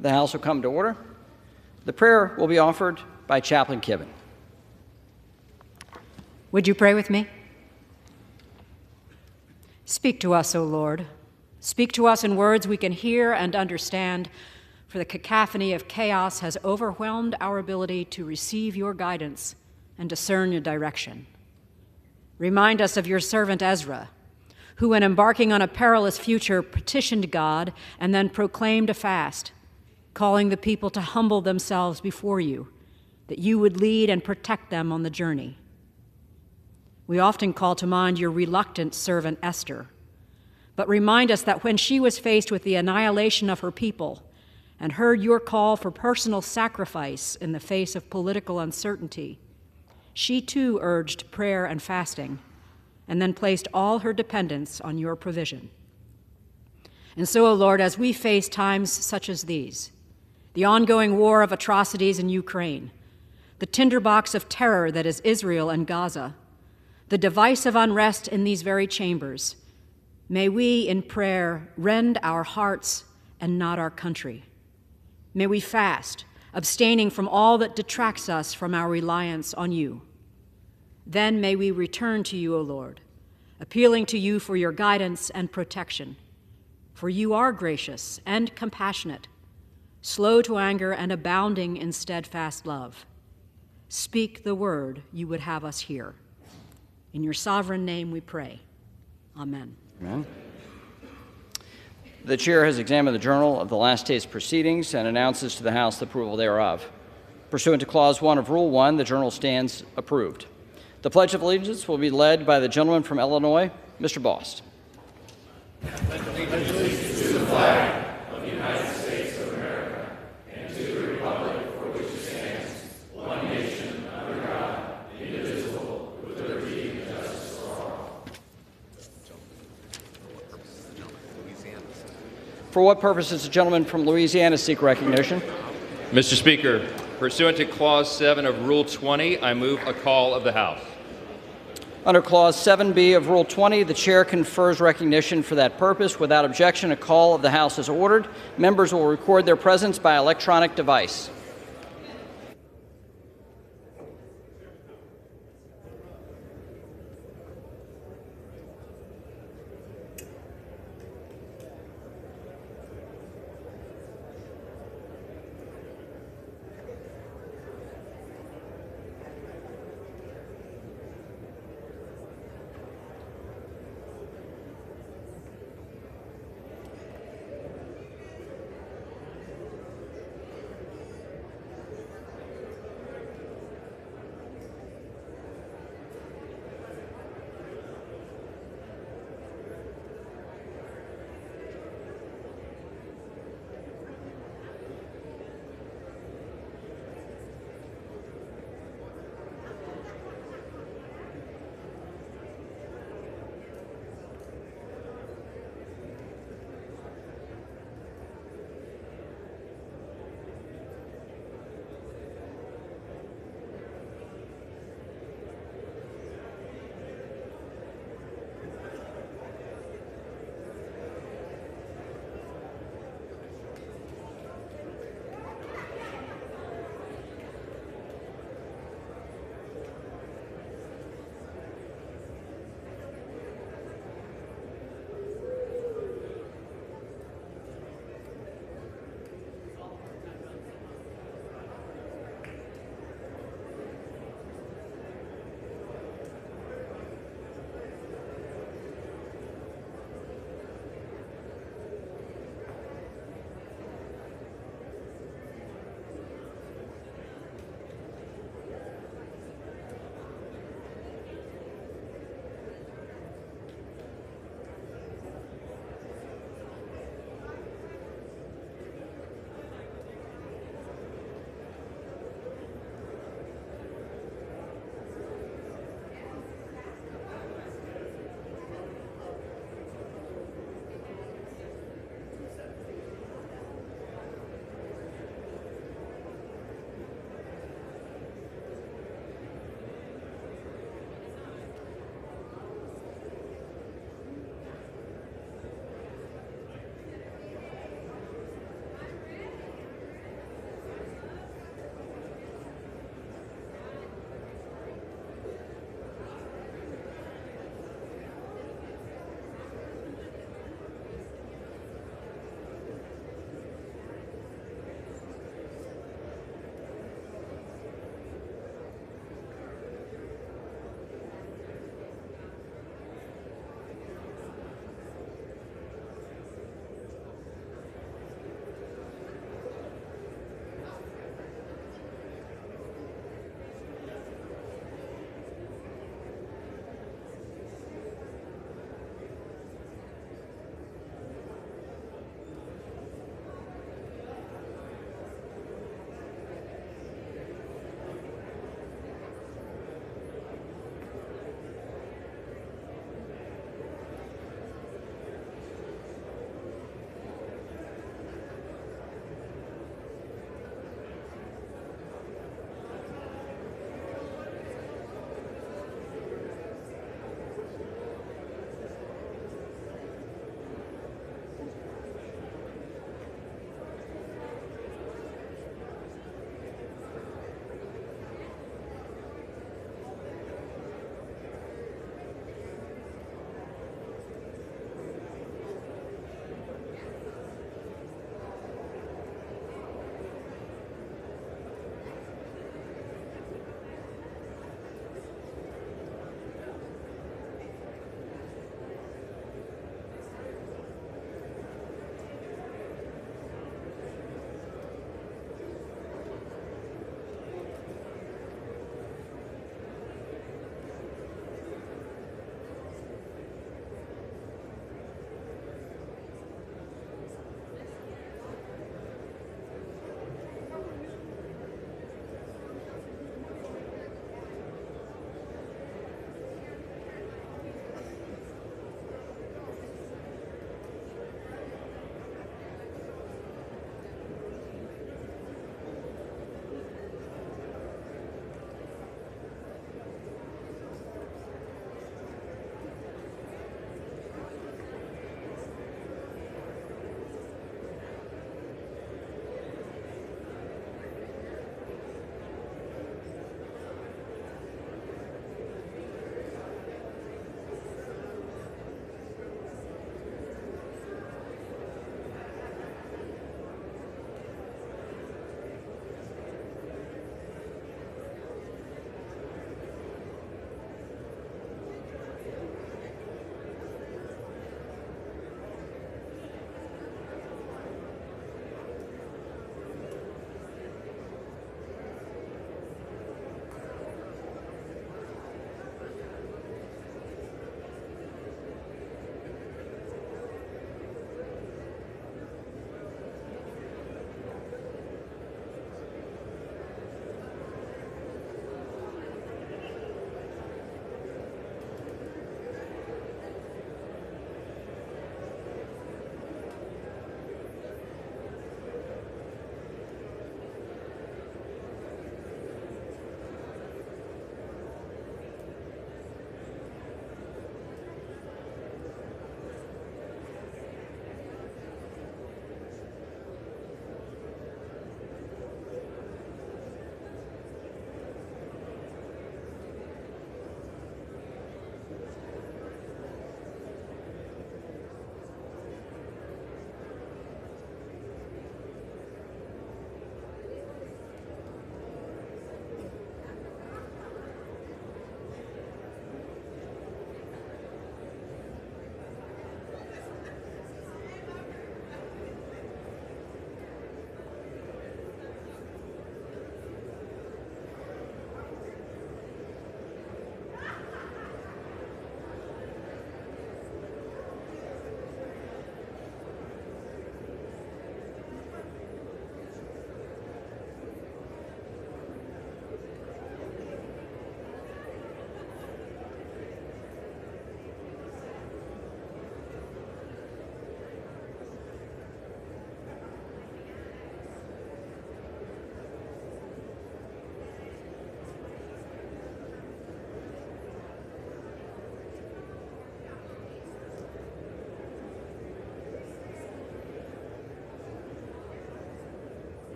The House will come to order. The prayer will be offered by Chaplain Kevin. Would you pray with me? Speak to us, O Lord. Speak to us in words we can hear and understand, for the cacophony of chaos has overwhelmed our ability to receive your guidance and discern your direction. Remind us of your servant Ezra, who, in embarking on a perilous future, petitioned God and then proclaimed a fast, calling the people to humble themselves before you, that you would lead and protect them on the journey. We often call to mind your reluctant servant Esther, but remind us that when she was faced with the annihilation of her people and heard your call for personal sacrifice in the face of political uncertainty, she too urged prayer and fasting, and then placed all her dependence on your provision. And so, O Lord, as we face times such as these, the ongoing war of atrocities in Ukraine, the tinderbox of terror that is Israel and Gaza, the device of unrest in these very chambers, may we in prayer rend our hearts and not our country. May we fast, abstaining from all that detracts us from our reliance on you. Then may we return to you, O Lord, appealing to you for your guidance and protection. For you are gracious and compassionate, slow to anger and abounding in steadfast love. Speak the word you would have us hear. In your sovereign name we pray. Amen. Amen. The chair has examined the journal of the last day's proceedings and announces to the House the approval thereof. Pursuant to Clause 1 of Rule 1, the journal stands approved. The Pledge of Allegiance will be led by the gentleman from Illinois, Mr. Bost. Pledge allegiance to the flag of the United States of America and to the republic for which it stands, one nation, under God, indivisible, with liberty and justice for all. For what purpose does the gentleman from Louisiana seek recognition? Mr. Speaker, pursuant to Clause 7 of Rule 20, I move a call of the House. Under Clause 7B of Rule 20, the chair confers recognition for that purpose. Without objection, a call of the House is ordered. Members will record their presence by electronic device.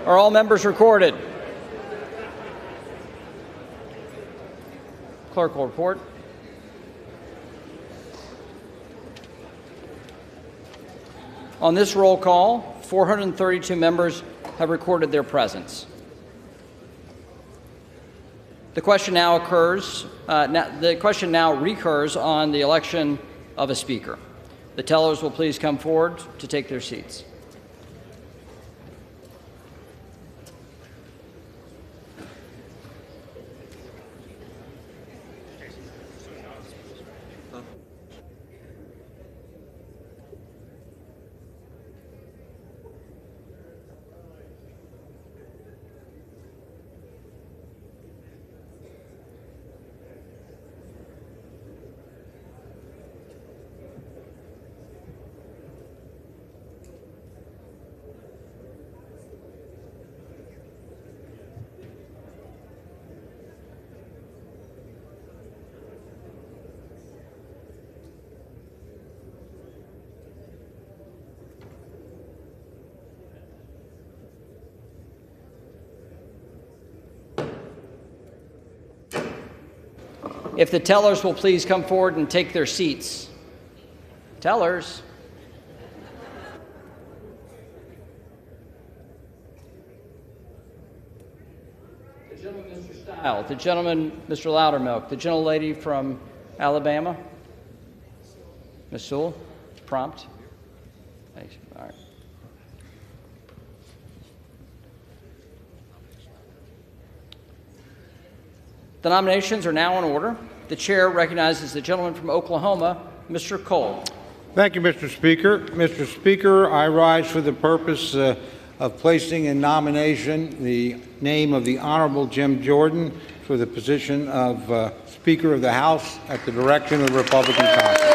Are all members recorded? Clerk will report. On this roll call, 432 members have recorded their presence. The question now recurs on the election of a speaker. The tellers will please come forward to take their seats. If the tellers will please come forward and take their seats. Tellers. The gentleman, Mr. Stile. The gentleman, Mr. Loudermilk. The gentlelady from Alabama. Ms. Sewell, prompt. Thanks. All right. The nominations are now in order. The chair recognizes the gentleman from Oklahoma, Mr. Cole. Thank you, Mr. Speaker. Mr. Speaker, I rise for the purpose of placing in nomination the name of the Honorable Jim Jordan for the position of Speaker of the House at the direction of the Republican Congress.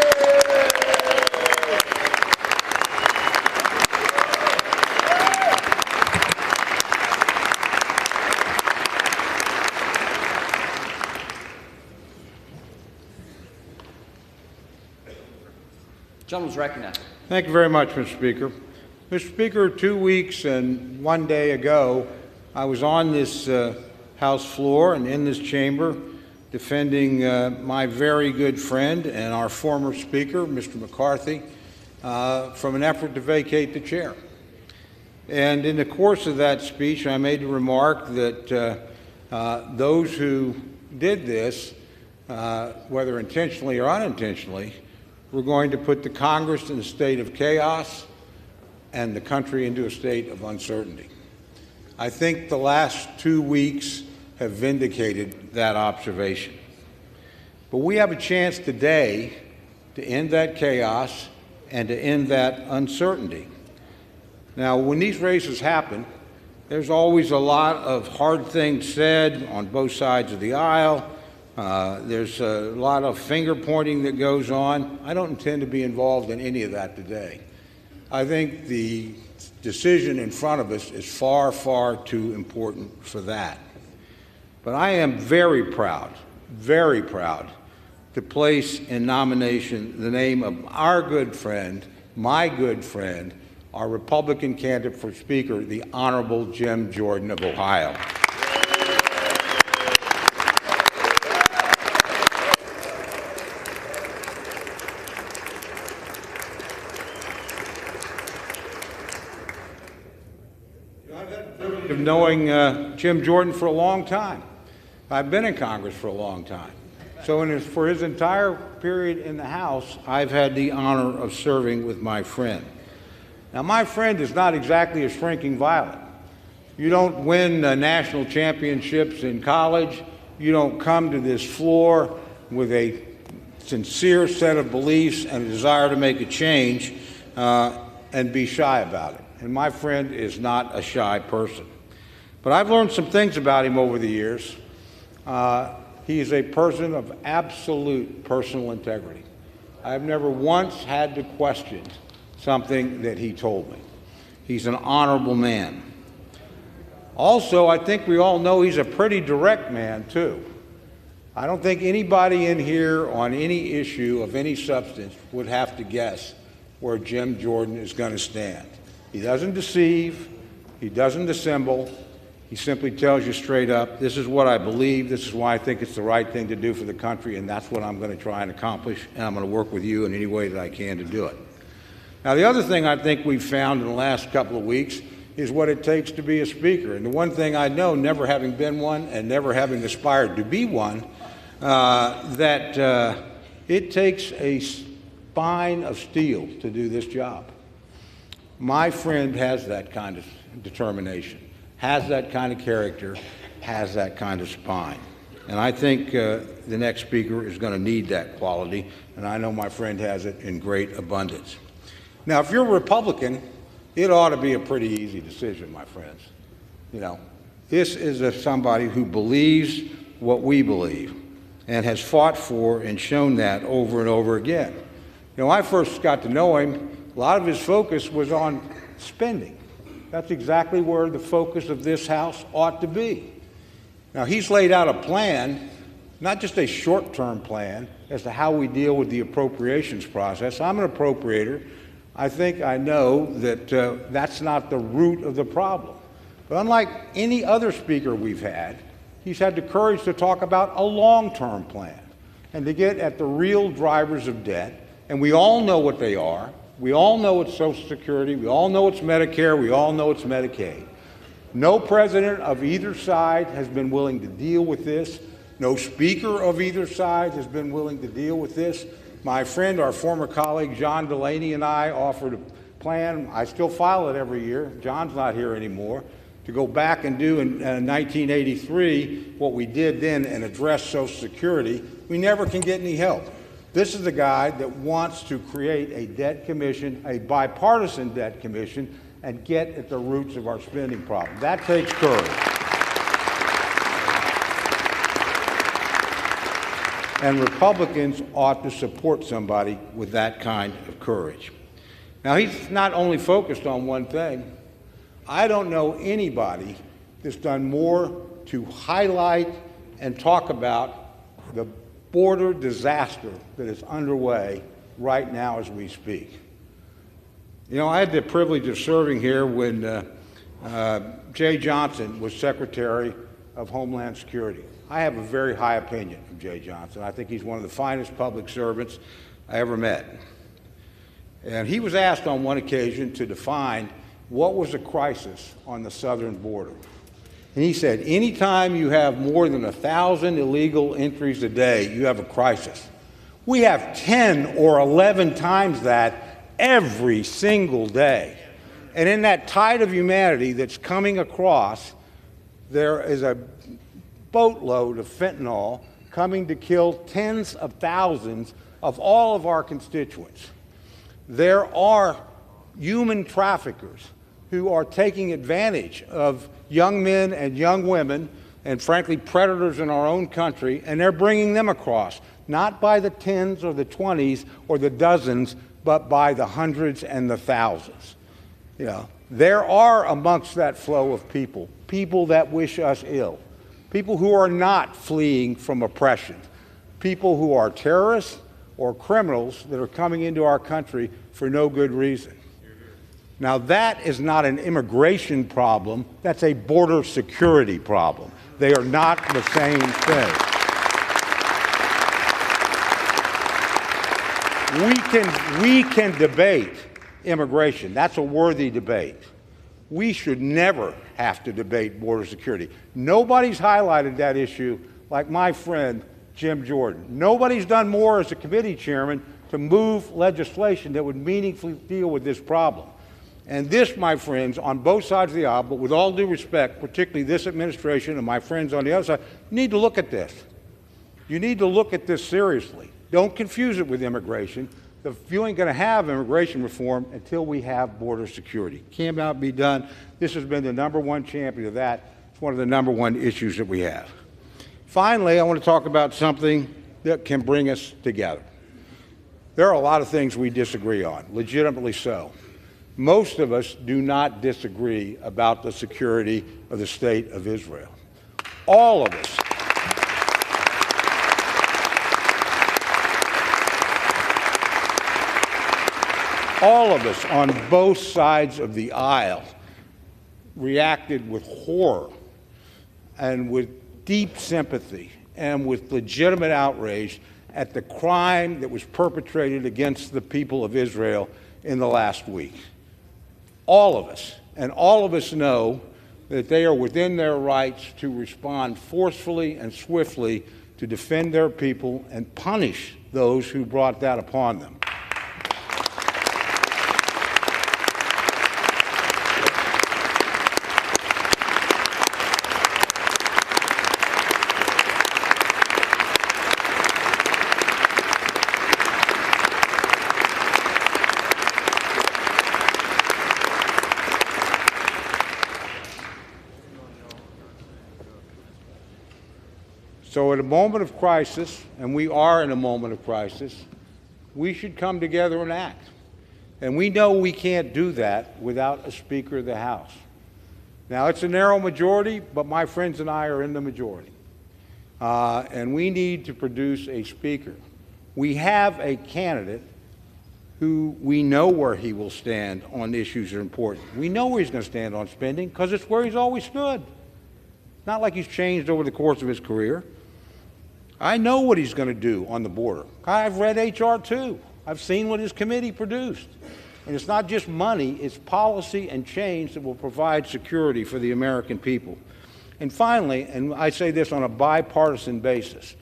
Gentleman's recognized. Thank you very much, Mr. Speaker. Mr. Speaker, 2 weeks and 1 day ago, I was on this House floor and in this chamber defending my very good friend and our former Speaker, Mr. McCarthy, from an effort to vacate the chair. And in the course of that speech, I made the remark that those who did this, whether intentionally or unintentionally, we're going to put the Congress in a state of chaos and the country into a state of uncertainty. I think the last 2 weeks have vindicated that observation. But we have a chance today to end that chaos and to end that uncertainty. Now, when these races happen, there's always a lot of hard things said on both sides of the aisle. There's a lot of finger pointing that goes on. I don't intend to be involved in any of that today. I think the decision in front of us is far, far too important for that. But I am very proud to place in nomination the name of our good friend, my good friend, our Republican candidate for Speaker, the Honorable Jim Jordan of Ohio. Of knowing Jim Jordan for a long time. I've been in Congress for a long time. So for his entire period in the House, I've had the honor of serving with my friend. Now, my friend is not exactly a shrinking violet. You don't win national championships in college. You don't come to this floor with a sincere set of beliefs and a desire to make a change and be shy about it. And my friend is not a shy person. But I've learned some things about him over the years. He is a person of absolute personal integrity. I've never once had to question something that he told me. He's an honorable man. Also, I think we all know he's a pretty direct man, too. I don't think anybody in here on any issue of any substance would have to guess where Jim Jordan is going to stand. He doesn't deceive. He doesn't dissemble. He simply tells you straight up, this is what I believe, this is why I think it's the right thing to do for the country, and that's what I'm going to try and accomplish, and I'm going to work with you in any way that I can to do it. Now, the other thing I think we've found in the last couple of weeks is what it takes to be a speaker. And the one thing I know, never having been one and never having aspired to be one, that it takes a spine of steel to do this job. My friend has that kind of determination, has that kind of character, has that kind of spine. And I think the next speaker is going to need that quality, and I know my friend has it in great abundance. Now, if you're a Republican, it ought to be a pretty easy decision, my friends. You know, this is somebody who believes what we believe and has fought for and shown that over and over again. You know, I first got to know him, a lot of his focus was on spending. That's exactly where the focus of this House ought to be. Now, he's laid out a plan, not just a short-term plan, as to how we deal with the appropriations process. I'm an appropriator. I think I know that that's not the root of the problem. But unlike any other speaker we've had, he's had the courage to talk about a long-term plan and to get at the real drivers of debt. And we all know what they are. We all know it's Social Security. We all know it's Medicare. We all know it's Medicaid. No president of either side has been willing to deal with this. No speaker of either side has been willing to deal with this. My friend, our former colleague, John Delaney, and I offered a plan. I still file it every year. John's not here anymore. To go back and do in 1983 what we did then and address Social Security. We never can get any help. This is the guy that wants to create a debt commission, a bipartisan debt commission, and get at the roots of our spending problem. That takes courage. And Republicans ought to support somebody with that kind of courage. Now, he's not only focused on one thing. I don't know anybody that's done more to highlight and talk about the border disaster that is underway right now as we speak. You know, I had the privilege of serving here when Jay Johnson was Secretary of Homeland Security. I have a very high opinion of Jay Johnson. I think he's one of the finest public servants I ever met. And he was asked on one occasion to define what was a crisis on the southern border. And he said, anytime you have more than 1,000 illegal entries a day, you have a crisis. We have 10 or 11 times that every single day. And in that tide of humanity that's coming across, there is a boatload of fentanyl coming to kill tens of thousands of all of our constituents. There are human traffickers who are taking advantage of young men and young women, and frankly, predators in our own country, and they're bringing them across, not by the tens or the 20s or the dozens, but by the hundreds and the thousands. You know, there are amongst that flow of people, people that wish us ill, people who are not fleeing from oppression, people who are terrorists or criminals that are coming into our country for no good reason. Now, that is not an immigration problem. That's a border security problem. They are not the same thing. We can debate immigration. That's a worthy debate. We should never have to debate border security. Nobody's highlighted that issue like my friend Jim Jordan. Nobody's done more as a committee chairman to move legislation that would meaningfully deal with this problem. And this, my friends, on both sides of the aisle, but with all due respect, particularly this administration and my friends on the other side, you need to look at this. You need to look at this seriously. Don't confuse it with immigration. You ain't going to have immigration reform until we have border security. Cannot be done. This has been the #1 champion of that. It's one of the #1 issues that we have. Finally, I want to talk about something that can bring us together. There are a lot of things we disagree on, legitimately so. Most of us do not disagree about the security of the state of Israel. All of us. All of us on both sides of the aisle reacted with horror and with deep sympathy and with legitimate outrage at the crime that was perpetrated against the people of Israel in the last week. All of us, and all of us know that they are within their rights to respond forcefully and swiftly to defend their people and punish those who brought that upon them. So at a moment of crisis, and we are in a moment of crisis, we should come together and act. And we know we can't do that without a Speaker of the House. Now, it's a narrow majority, but my friends and I are in the majority. And we need to produce a Speaker. We have a candidate who we know where he will stand on issues that are important. We know where he's going to stand on spending because it's where he's always stood. Not like he's changed over the course of his career. I know what he's going to do on the border. I've read H.R. 2. I've seen what his committee produced. And it's not just money, it's policy and change that will provide security for the American people. And finally, and I say this on a bipartisan basis,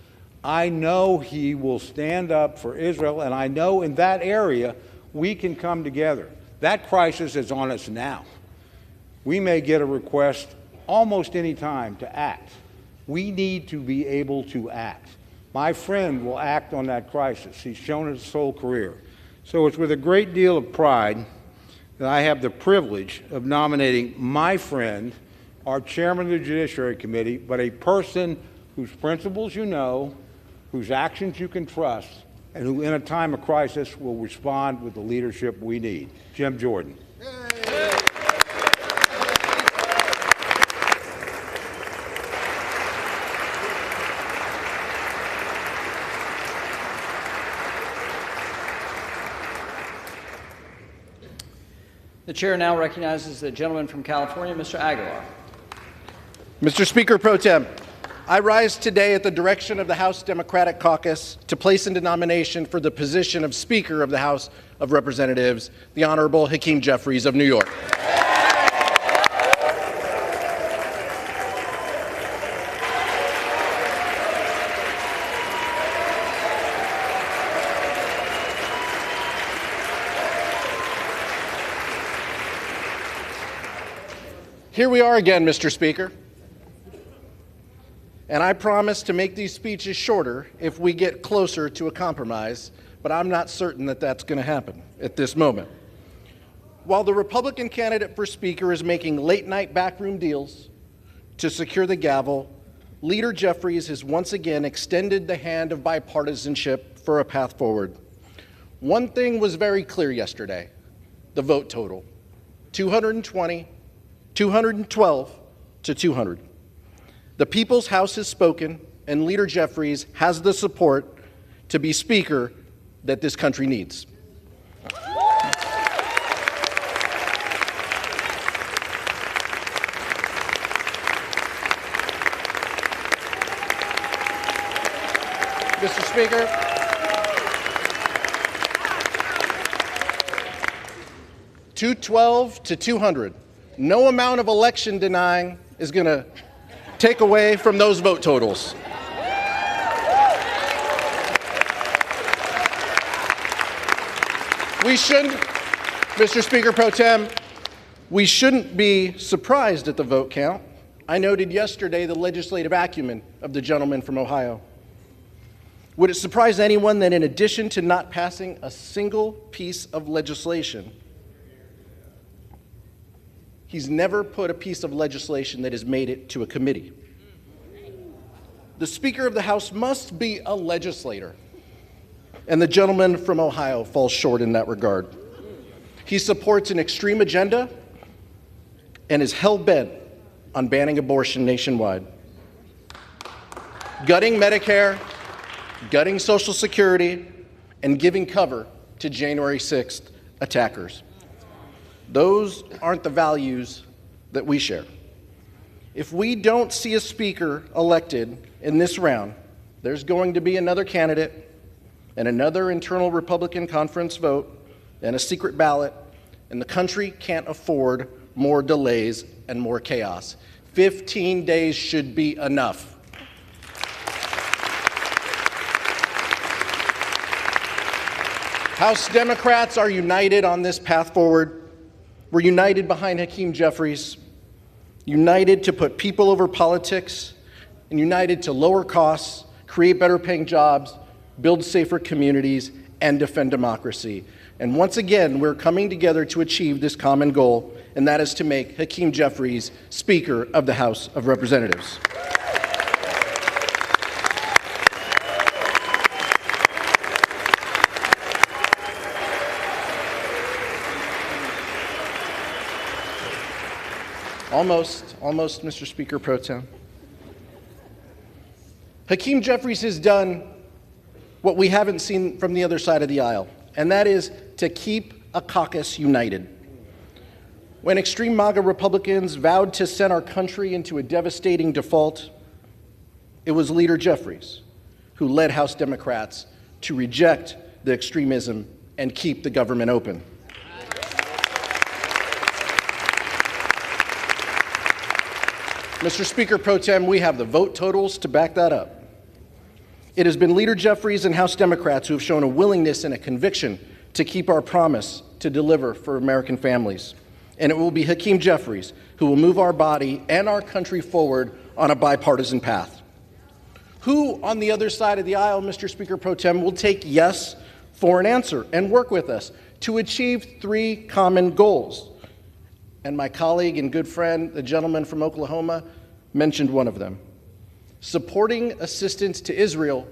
I know he will stand up for Israel, and I know in that area we can come together. That crisis is on us now. We may get a request almost any time to act. We need to be able to act. My friend will act on that crisis. He's shown it his whole career. So it's with a great deal of pride that I have the privilege of nominating my friend, our chairman of the Judiciary Committee, but a person whose principles you know, whose actions you can trust, and who in a time of crisis will respond with the leadership we need. Jim Jordan. The chair now recognizes the gentleman from California, Mr. Aguilar. Mr. Speaker Pro Tem, I rise today at the direction of the House Democratic Caucus to place into nomination for the position of Speaker of the House of Representatives, the Honorable Hakeem Jeffries of New York. Here we are again, Mr. Speaker. And I promise to make these speeches shorter if we get closer to a compromise, but I'm not certain that that's going to happen at this moment. While the Republican candidate for Speaker is making late-night backroom deals to secure the gavel, Leader Jeffries has once again extended the hand of bipartisanship for a path forward. One thing was very clear yesterday: the vote total, 220, 212 to 200. The People's House has spoken, and Leader Jeffries has the support to be Speaker that this country needs. Mr. Speaker, $212 to 200. No amount of election denying is going to take away from those vote totals. We shouldn't, Mr. Speaker Pro Tem, we shouldn't be surprised at the vote count. I noted yesterday the legislative acumen of the gentleman from Ohio. Would it surprise anyone that in addition to not passing a single piece of legislation, he's never put a piece of legislation that has made it to a committee? The Speaker of the House must be a legislator, and the gentleman from Ohio falls short in that regard. He supports an extreme agenda and is hell-bent on banning abortion nationwide, gutting Medicare, gutting Social Security, and giving cover to January 6th attackers. Those aren't the values that we share. If we don't see a speaker elected in this round, there's going to be another candidate and another internal Republican conference vote and a secret ballot, and the country can't afford more delays and more chaos. 15 days should be enough. House Democrats are united on this path forward. We're united behind Hakeem Jeffries, united to put people over politics, and united to lower costs, create better paying jobs, build safer communities, and defend democracy. And once again, we're coming together to achieve this common goal, and that is to make Hakeem Jeffries Speaker of the House of Representatives. Almost, Mr. Speaker Pro Tem. Hakeem Jeffries has done what we haven't seen from the other side of the aisle, and that is to keep a caucus united. When extreme MAGA Republicans vowed to send our country into a devastating default, it was Leader Jeffries who led House Democrats to reject the extremism and keep the government open. Mr. Speaker Pro Tem, we have the vote totals to back that up. It has been Leader Jeffries and House Democrats who have shown a willingness and a conviction to keep our promise to deliver for American families. And it will be Hakeem Jeffries who will move our body and our country forward on a bipartisan path. Who on the other side of the aisle, Mr. Speaker Pro Tem, will take yes for an answer and work with us to achieve three common goals? And my colleague and good friend, the gentleman from Oklahoma, mentioned one of them. Supporting assistance to Israel,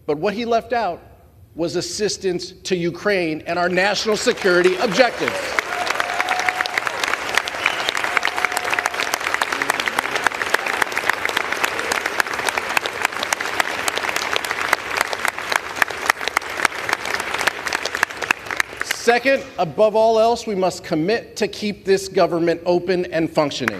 but what he left out was assistance to Ukraine and our national security objectives. Second, above all else, we must commit to keep this government open and functioning.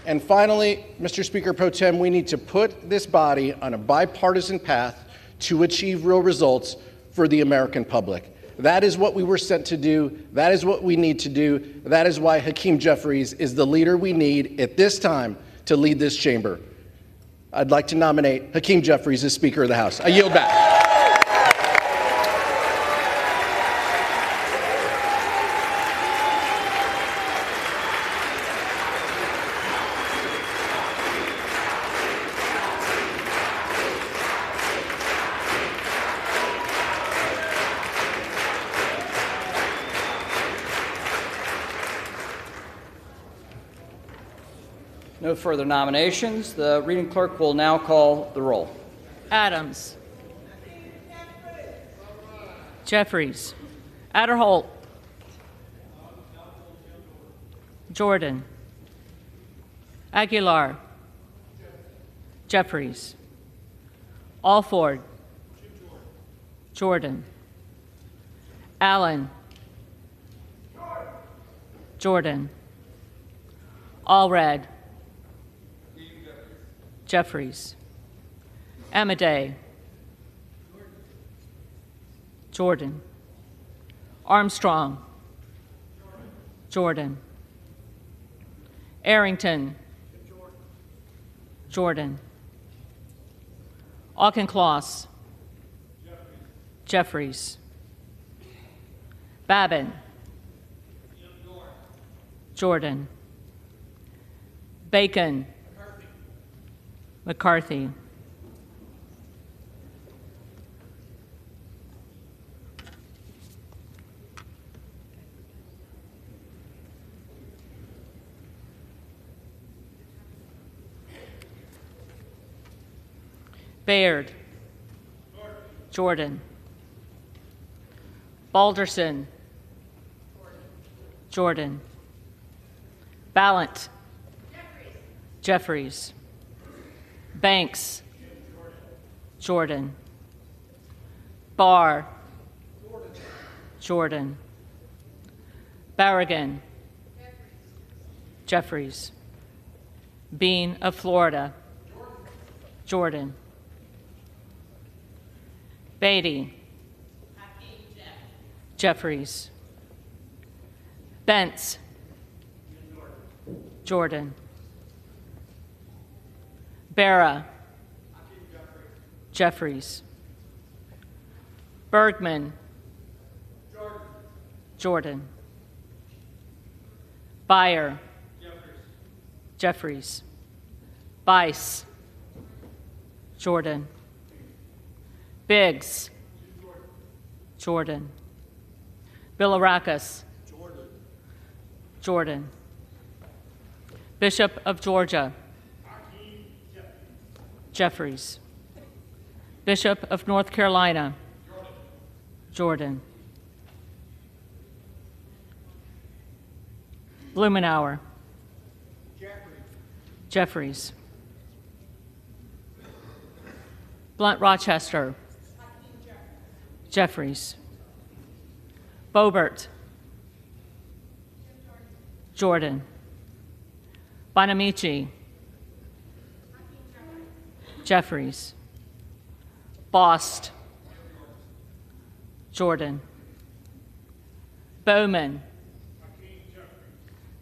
And finally, Mr. Speaker Pro Tem, we need to put this body on a bipartisan path to achieve real results for the American public. That is what we were sent to do. That is what we need to do. That is why Hakeem Jeffries is the leader we need at this time to lead this chamber. I'd like to nominate Hakeem Jeffries as Speaker of the House. I yield back. No further nominations. The reading clerk will now call the roll. Adams. Jeffries. Adderholt. Jordan. Aguilar. Jeffries. Alford. Jordan. Allen. Jordan. Allred. Jeffries. Amadei. Jordan. Armstrong. Jordan. Arrington. Jordan. Auchincloss. Jeffries. Babin. Jordan. Bacon. McCarthy. Baird. Jordan. Balderson. Jordan. Ballant. Jeffries. Banks. Jordan. Barr. Jordan. Barragan. Jeffries. Bean of Florida. Jordan. Beatty. Jeffries. Bentz. Jordan. Barra. Jeffries. Bergman. Jordan. Beyer. Jeffries. Bice. Jordan. Biggs. Jordan. Bilirakis. Jordan. Bishop of Georgia. Jeffries. Bishop of North Carolina. Jordan. Blumenauer. Jeffries. Blunt Rochester. Jeffries. Boebert. Jordan. Bonamici. Jeffries. Bost. Jordan. Bowman.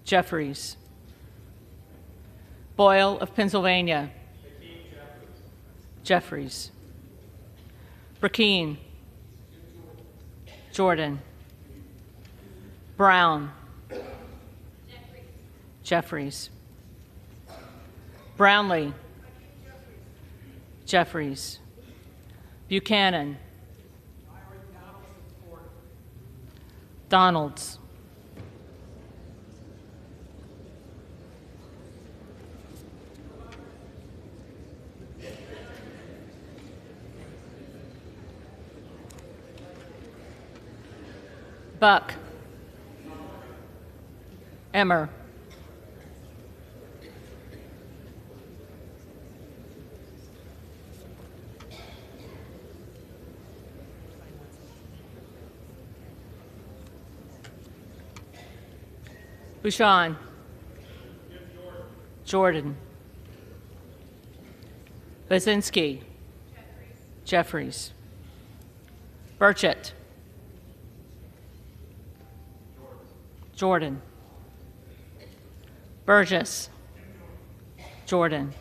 Jeffries. Boyle of Pennsylvania. Jeffries. Burkeen. Jordan. Brown. Jeffries. Brownlee. Jeffries. Buchanan. Donalds. Buck. Emmer. Bouchon. Jordan. Basinski. Jeffries. Burchett. Jordan. Burgess. Jordan.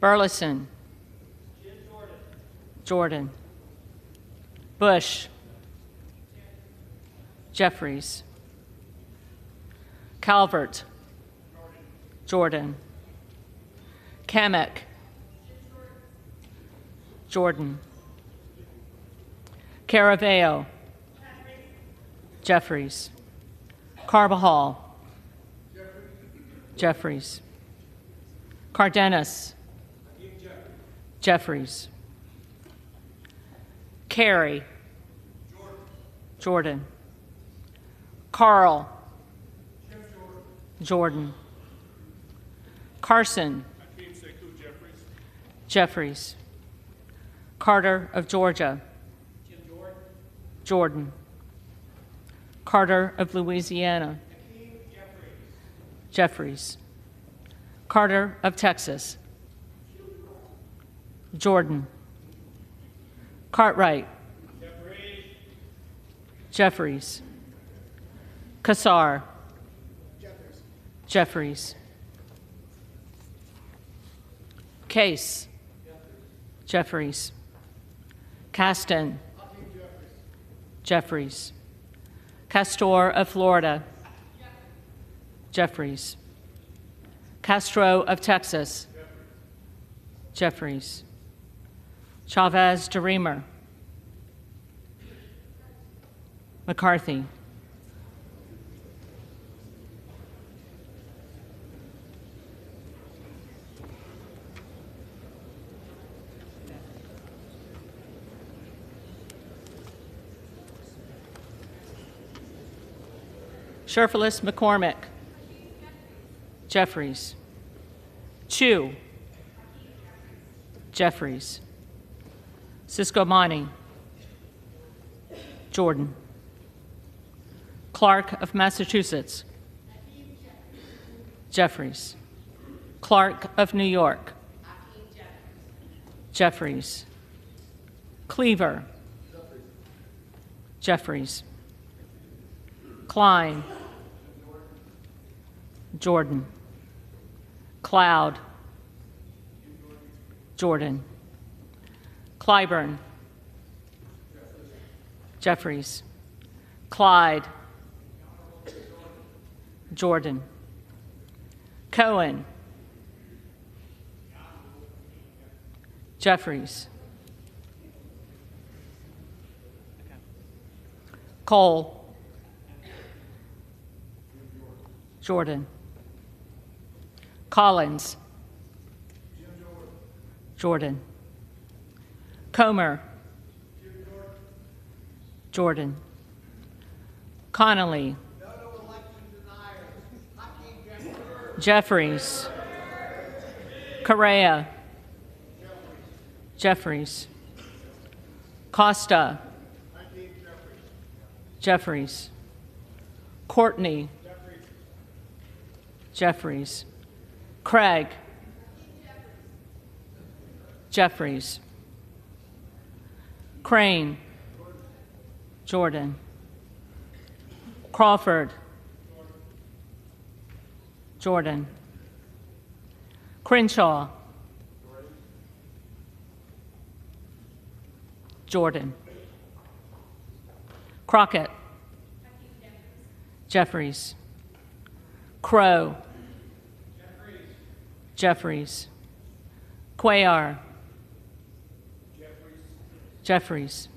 Burleson. Jordan. Bush. Jeffries. Calvert. Jordan. Kamek. Jordan. Caraveo. Jeffries. Carbajal. Jeffries. Cardenas. Jeffries. Carey. Jordan. Carl. Jordan. Carson. Jeffries. Carter of Georgia. Jordan. Carter of Louisiana. Jeffries. Carter of Texas. Jordan. Cartwright. Jeffries. Kassar. Jeffries. Case. Jeffries. Caston. Jeffries. Castor of Florida. Jeffries. Castro of Texas. Jeffries. Chavez de Reamer. McCarthy. Sherfilis McCormick. Jeffries. Chu. Jeffries. Ciscomani. Jordan. Clark of Massachusetts. Jeffries. Clark of New York. Jeffries. Cleaver. Jeffries. Klein. Jordan. Cloud. Jordan. Clyburn. Jeffries. Clyde. Jordan. Cohen. Jeffries. Cole. Jordan. Collins. Jordan. Comer. Jordan. Connolly. Jeffries. Correa. Jeffries. Costa. Jeffries. Courtney. Jeffries. Craig. Jeffries. Crane. Jordan. Crawford. Jordan. Crenshaw. Jordan. Crockett. Jeffries. Crow. Jeffries. Cuellar. Jeffries.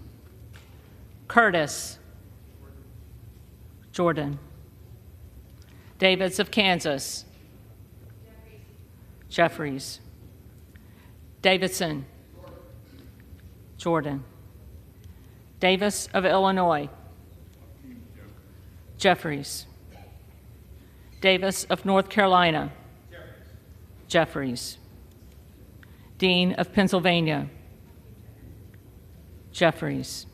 Curtis. Jordan. Davids of Kansas. Jeffries. Davidson. Jordan. Davis of Illinois. Jeffries. Davis of North Carolina. Jeffries. Dean of Pennsylvania. Jeffries.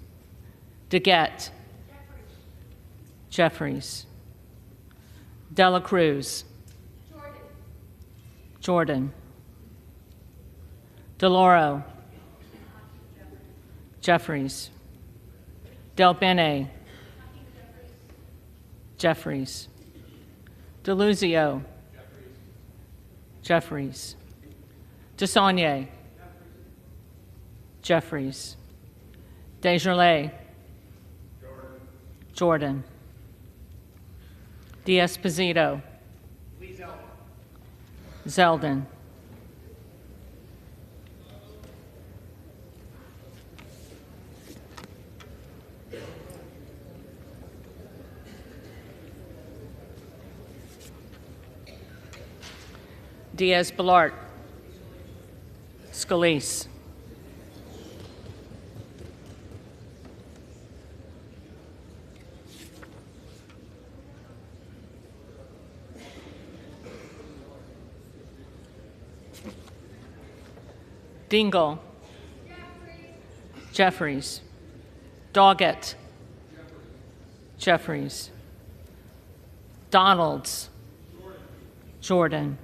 DeGette. Jeffries. Dela Cruz. Jordan. DeLauro. Jeffries. Del Bene. Jeffries. DeLuzio. Jeffries. DeSaulnier. Jeffries. Desjardins. Jordan. D'Esposito. Zeldin. Diaz-Balart. Scalise. Dingle. Jeffries. Doggett. Jeffries. Donalds. Jordan.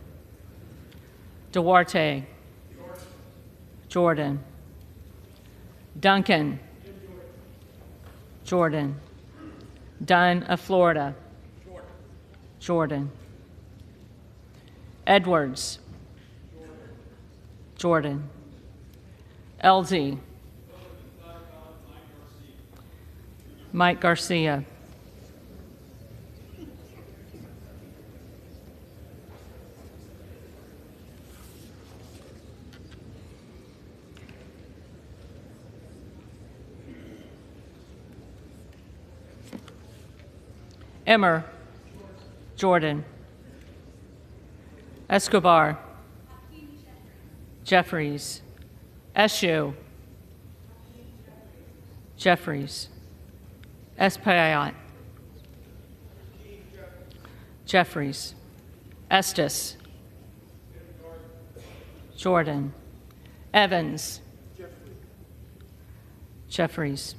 Duarte. Jordan. Duncan. Jordan. Dunn of Florida. Jordan. Edwards. Jordan. Elsie. Mike Garcia. Emmer. Jordan. Escobar. Jeffries. Eshu. Jeffries. Espaillat. Jeffries. Estes. Jordan. Evans. Jeffries.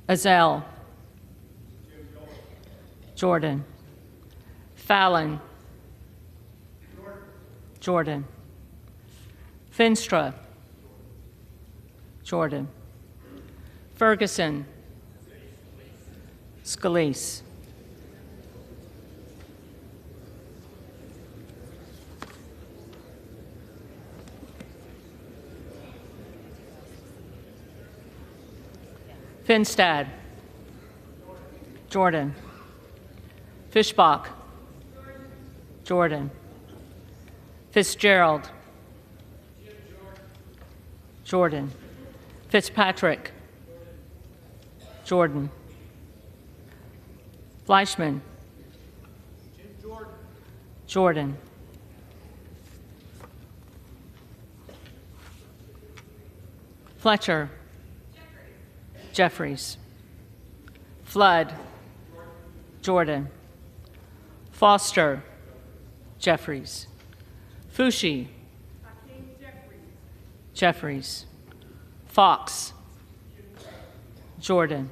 Azell. Jordan. Fallon. Jordan. Finstra. Jordan. Ferguson. Scalise. Finstad. Jordan. Fischbach. Jordan. Fitzgerald. Jordan. Fitzpatrick. Jordan. Fleischman. Jordan. Fletcher. Jeffries. Flood. Jordan. Foster. Jeffries. Fushi. Jeffries. Fox. Jordan.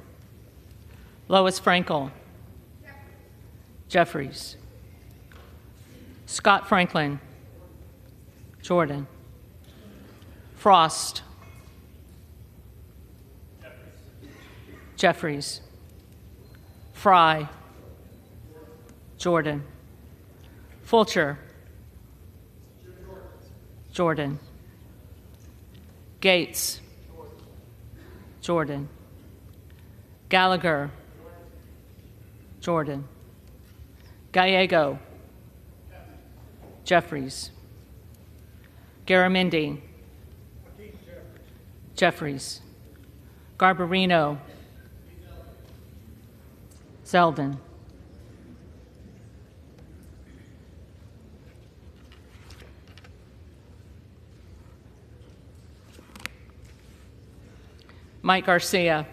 Lois Frankel. Jeffries. Scott Franklin. Jordan. Frost. Jeffries. Fry. Jordan. Fulcher. Jordan. Gates. Jordan. Gallagher. Jordan. Gallego. Jeffries. Garamendi. Jeffries. Garbarino. Zeldin. Mike Garcia.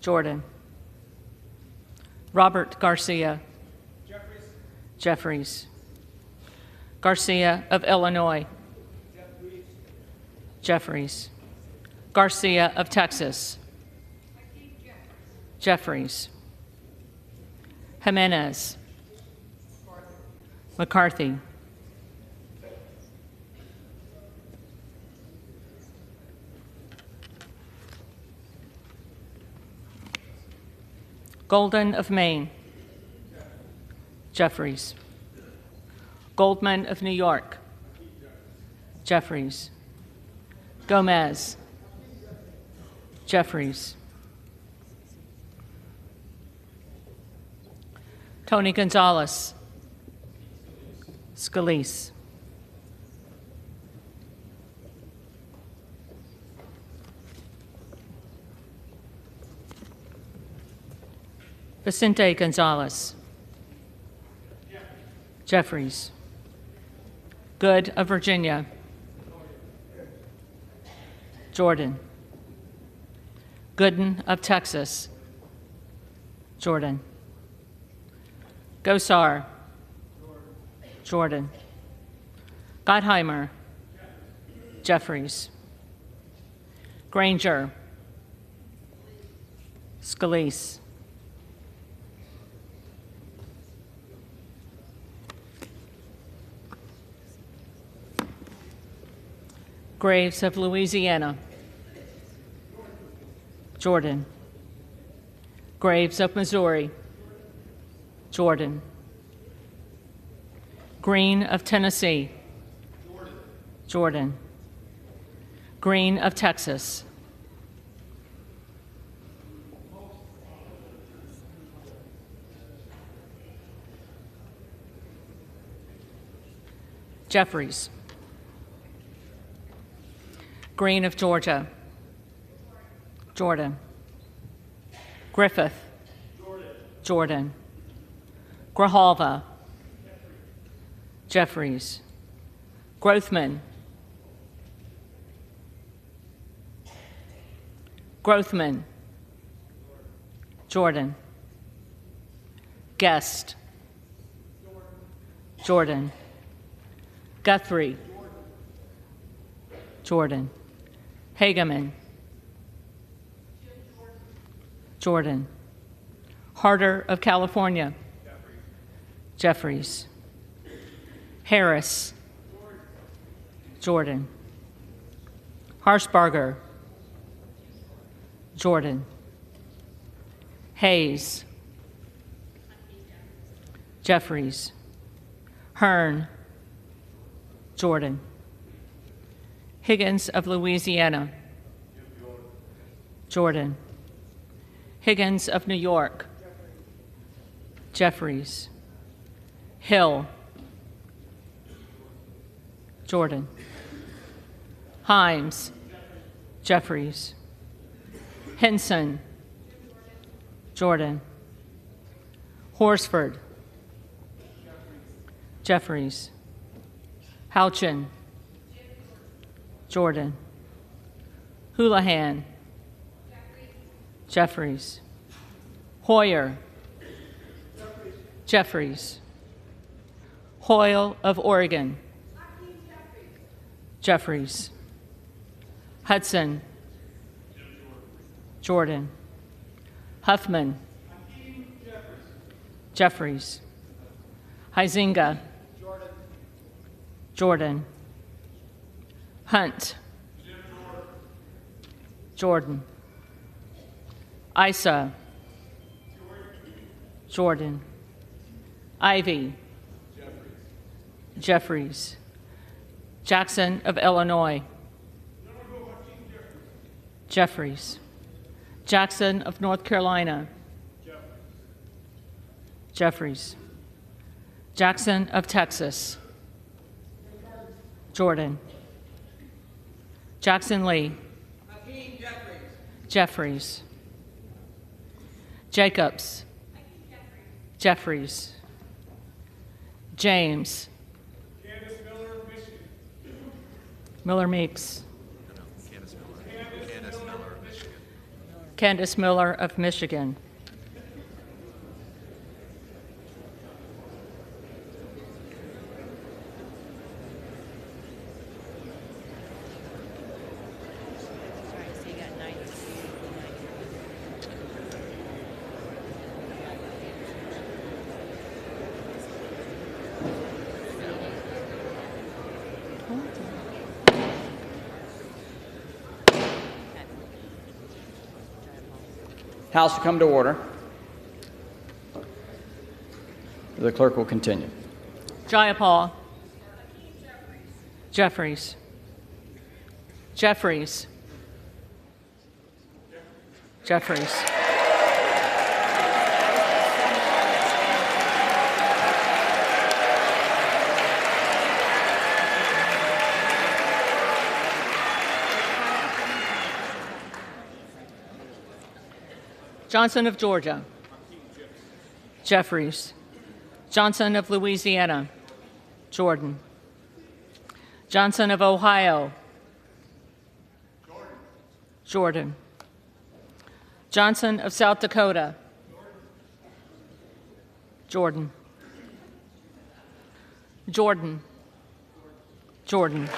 Jordan. Robert Garcia. Jeffries. Garcia of Illinois. Jeffries. Garcia of Texas. Jeffries. Jimenez. McCarthy. Golden of Maine. Jeffries. Goldman of New York. Jeffries. Gomez. Jeffries. Tony Gonzalez. Scalise. Vicente Gonzalez. Jeffries. Good of Virginia. Jordan. Gooden of Texas. Jordan. Gosar. Jordan. Gottheimer. Jeffries. Granger. Scalise. Graves of Louisiana. Jordan. Graves of Missouri. Jordan. Green of Tennessee. Jordan. Green of Texas. Jeffries. Green of Georgia. Jordan. Griffith. Jordan. Grijalva. Jeffries. Grothman. Grothman. Jordan. Guest. Jordan. Guthrie. Jordan. Hageman. Jordan. Harder of California. Jeffries. Harris. Jordan. Harshbarger. Jordan. Hayes. Jeffries. Hearn. Jordan. Higgins of Louisiana. Jordan. Higgins of New York. Jeffries. Hill. Jordan. Himes. Jeffries. Henson. Jordan. Horsford. Jeffries. Houchin. Jordan. Houlihan. Jeffries. Hoyer. Jeffries. Hoyle of Oregon. Jeffries. Hudson. Jordan. Huffman. Jeffries. Huizinga. Jordan. Hunt. Jordan. Isa. Jordan. Ivy. Jeffries. Jackson of Illinois. Jeffries. Jackson of North Carolina. Jeffries. Jackson of Texas. Jordan. Jackson Lee. Jeffries. Jacobs. Jeffries. James. Miller Meeks. Candace Miller of Michigan. House will come to order. The clerk will continue. Jayapal. Jeffries. Jeffries. Jeffries. Johnson of Georgia. Jeffries. Johnson of Louisiana. Jordan. Johnson of Ohio. Jordan. Johnson of South Dakota. Jordan. Jordan. Jordan.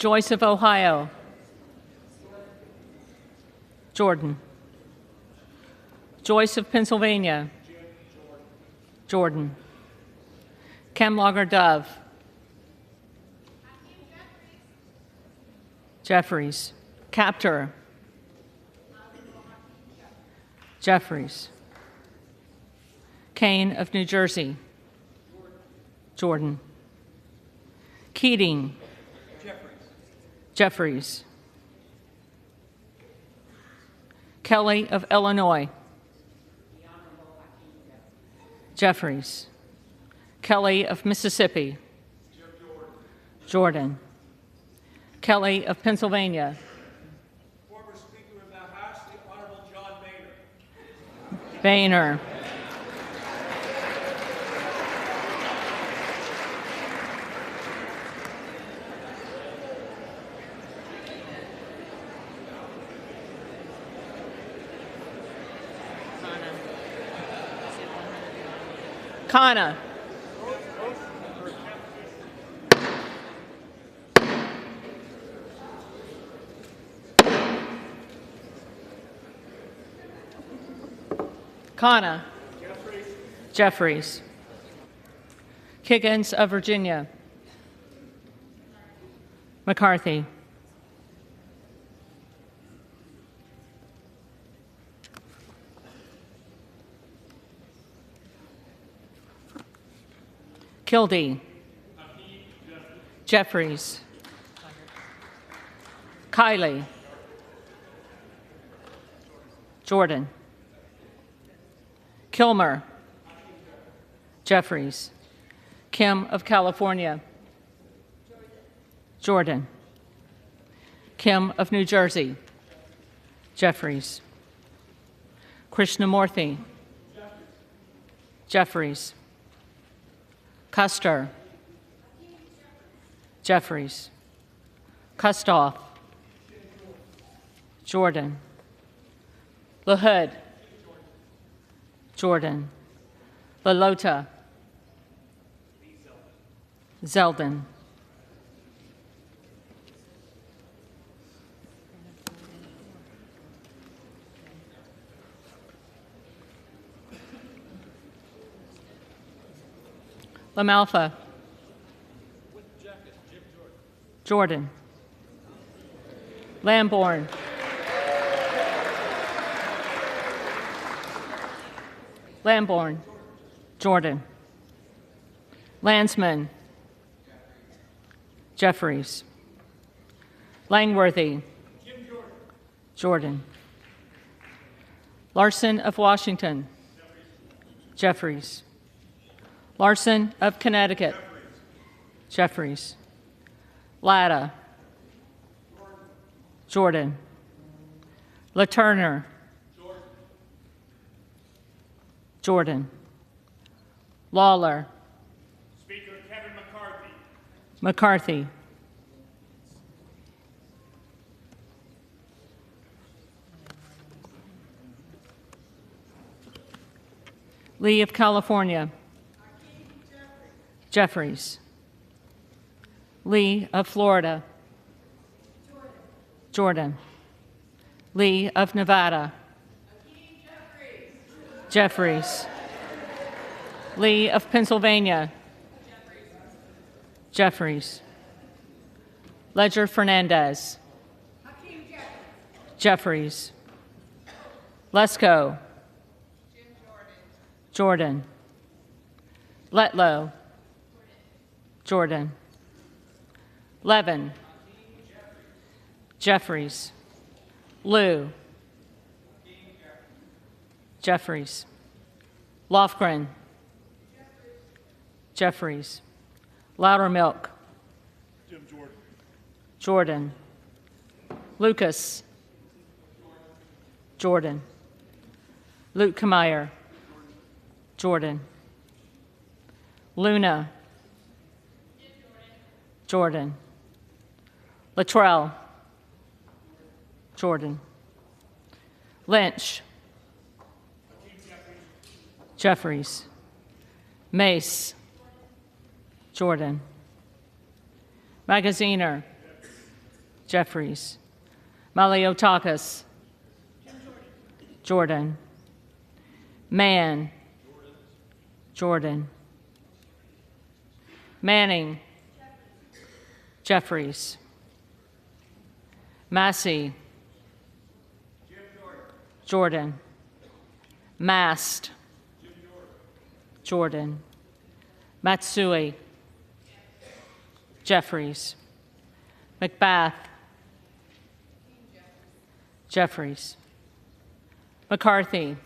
Joyce of Ohio. Jordan. Joyce of Pennsylvania. Jordan. Kemlager Dove. Jeffries. Captor. Jeffries. Kane of New Jersey. Jordan. Keating. Jeffries. Kelly of Illinois. Jeffries. Kelly of Mississippi. Jordan. Kelly of Pennsylvania. Former Speaker of the House, the Honorable John Boehner. Boehner. Kana. Kana. Jeffries. Higgins of Virginia. McCarthy. Kildee. Jeffries. Kiley. Jordan. Kilmer. Jeffries. Kim of California. Jordan. Kim of New Jersey. Jeffries. Krishnamurthy. Jeffries. Custer. Jeffries. Kustoff. Jordan. LaHood. Jordan. Lalota. Zeldin. LaMalfa. Jordan. Lamborn. Lamborn. Jordan. Landsman. Jeffries. Langworthy. Jordan. Larson of Washington. Jeffries. Larson of Connecticut. Jeffries. Latta. Jordan. LaTurner. Jordan. Lawler. Speaker Kevin McCarthy. McCarthy. Lee of California. Jeffries. Lee of Florida. Jordan. Lee of Nevada. Jeffries. Lee of Pennsylvania. Jeffries. Ledger Fernandez. Jeffries. Lesko. Jordan. Letlow. Jordan. Levin. Jeffries. Liu. Jeffries. Lofgren. Jeffries. Loudermilk. Jordan. Lucas. Jordan. Luke Kameyer. Jordan. Luna. Jordan. Luttrell. Jordan. Lynch. Jeffries. Mace. Jordan. Magaziner. Jeffries. Maliotakis. Jordan. Mann. Jordan. Manning. Jeffries. Massey. Jordan. Mast. Jordan. Matsui. Jeffries. McBath. Jeffries. McCarthy.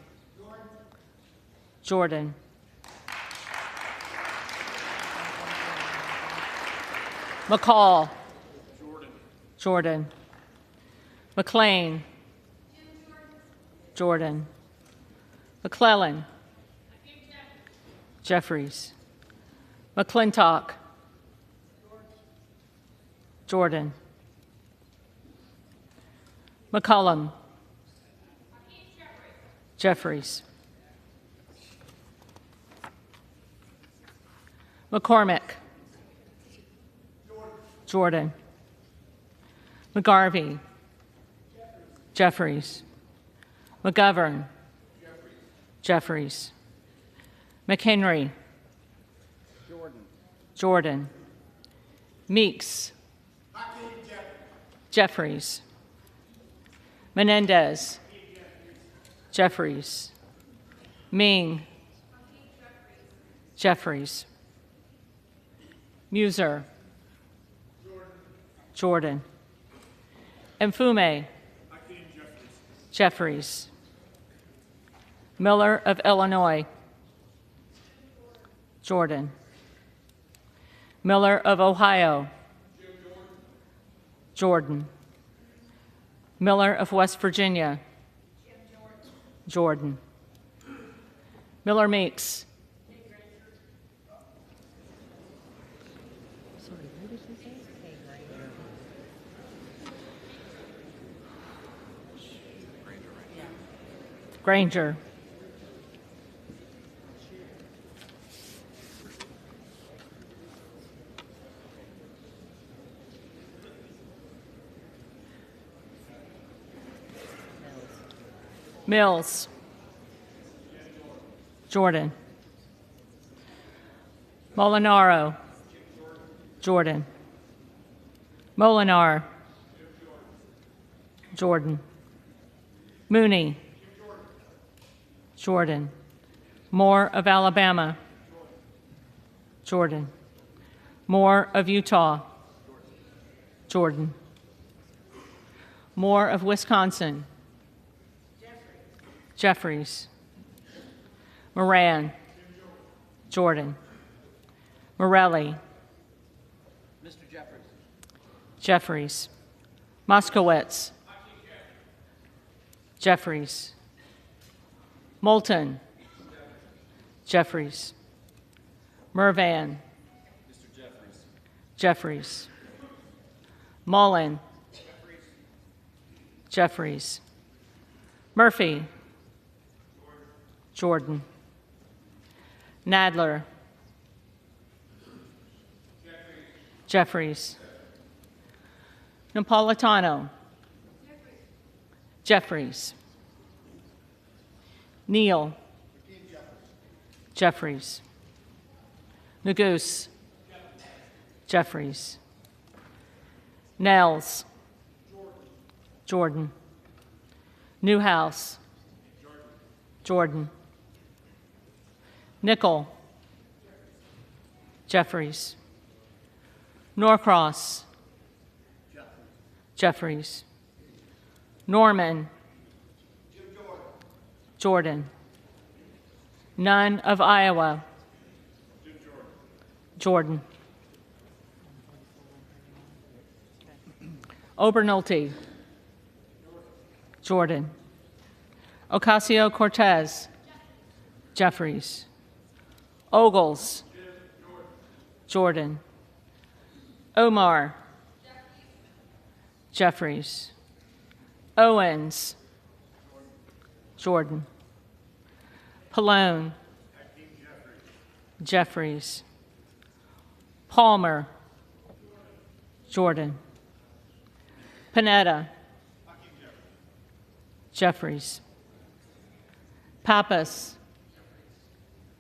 Jordan. McCall. Jordan. McLean. Jordan. McClellan. Jeffries. McClintock. Jordan. McCollum. Jeffries. McCormick. Jordan. McGarvey. Jeffries. McGovern. Jeffries. McHenry. Jordan. Meeks. Jeffries. Menendez. Jeffries. Ming. Jeffries. Muser. Jordan. Mfume. Jeffries. Miller of Illinois. Jordan. Miller of Ohio. Jordan. Miller of West Virginia. Jordan. Miller Meeks. Granger. Mills. Jordan. Molinaro. Jordan. Molinar. Jordan. Mooney. Jordan. Moore of Alabama. Jordan. Moore of Utah. Jordan. Moore of Wisconsin. Jeffries. Moran. Jordan. Morelli. Mr. Jeffries. Jeffries. Moskowitz. Jeffries. Moulton. Jeffries. Mervan. Mr. Jeffries. Jeffries. Mullen. Jeffries. Murphy. Jordan. Nadler. Jeffries. Napolitano. Jeffries. Neal. Jeffries. Nagoose. Jeffries. Nels. Jordan. Newhouse. Jordan. Nickel. Jeffries. Norcross. Jeffries. Norman. Jordan. Nunn of Iowa. Jordan. Obernolte. Jordan. Ocasio-Cortez. Jeffries. Ogles. Jordan. Omar. Jeffries. Owens. Jordan. Pallone. Jeffries. Palmer. Jordan. Panetta. Jeffries. Pappas.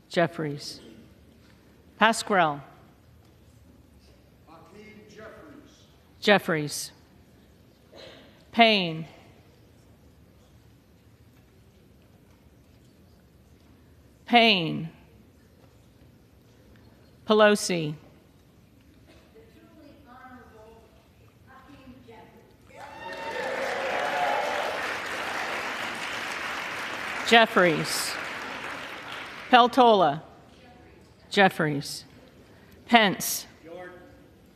Jeffries. Pasquarel. Jeffries. Payne. Payne. Pelosi. Jeffries. Peltola. Jeffries. Pence.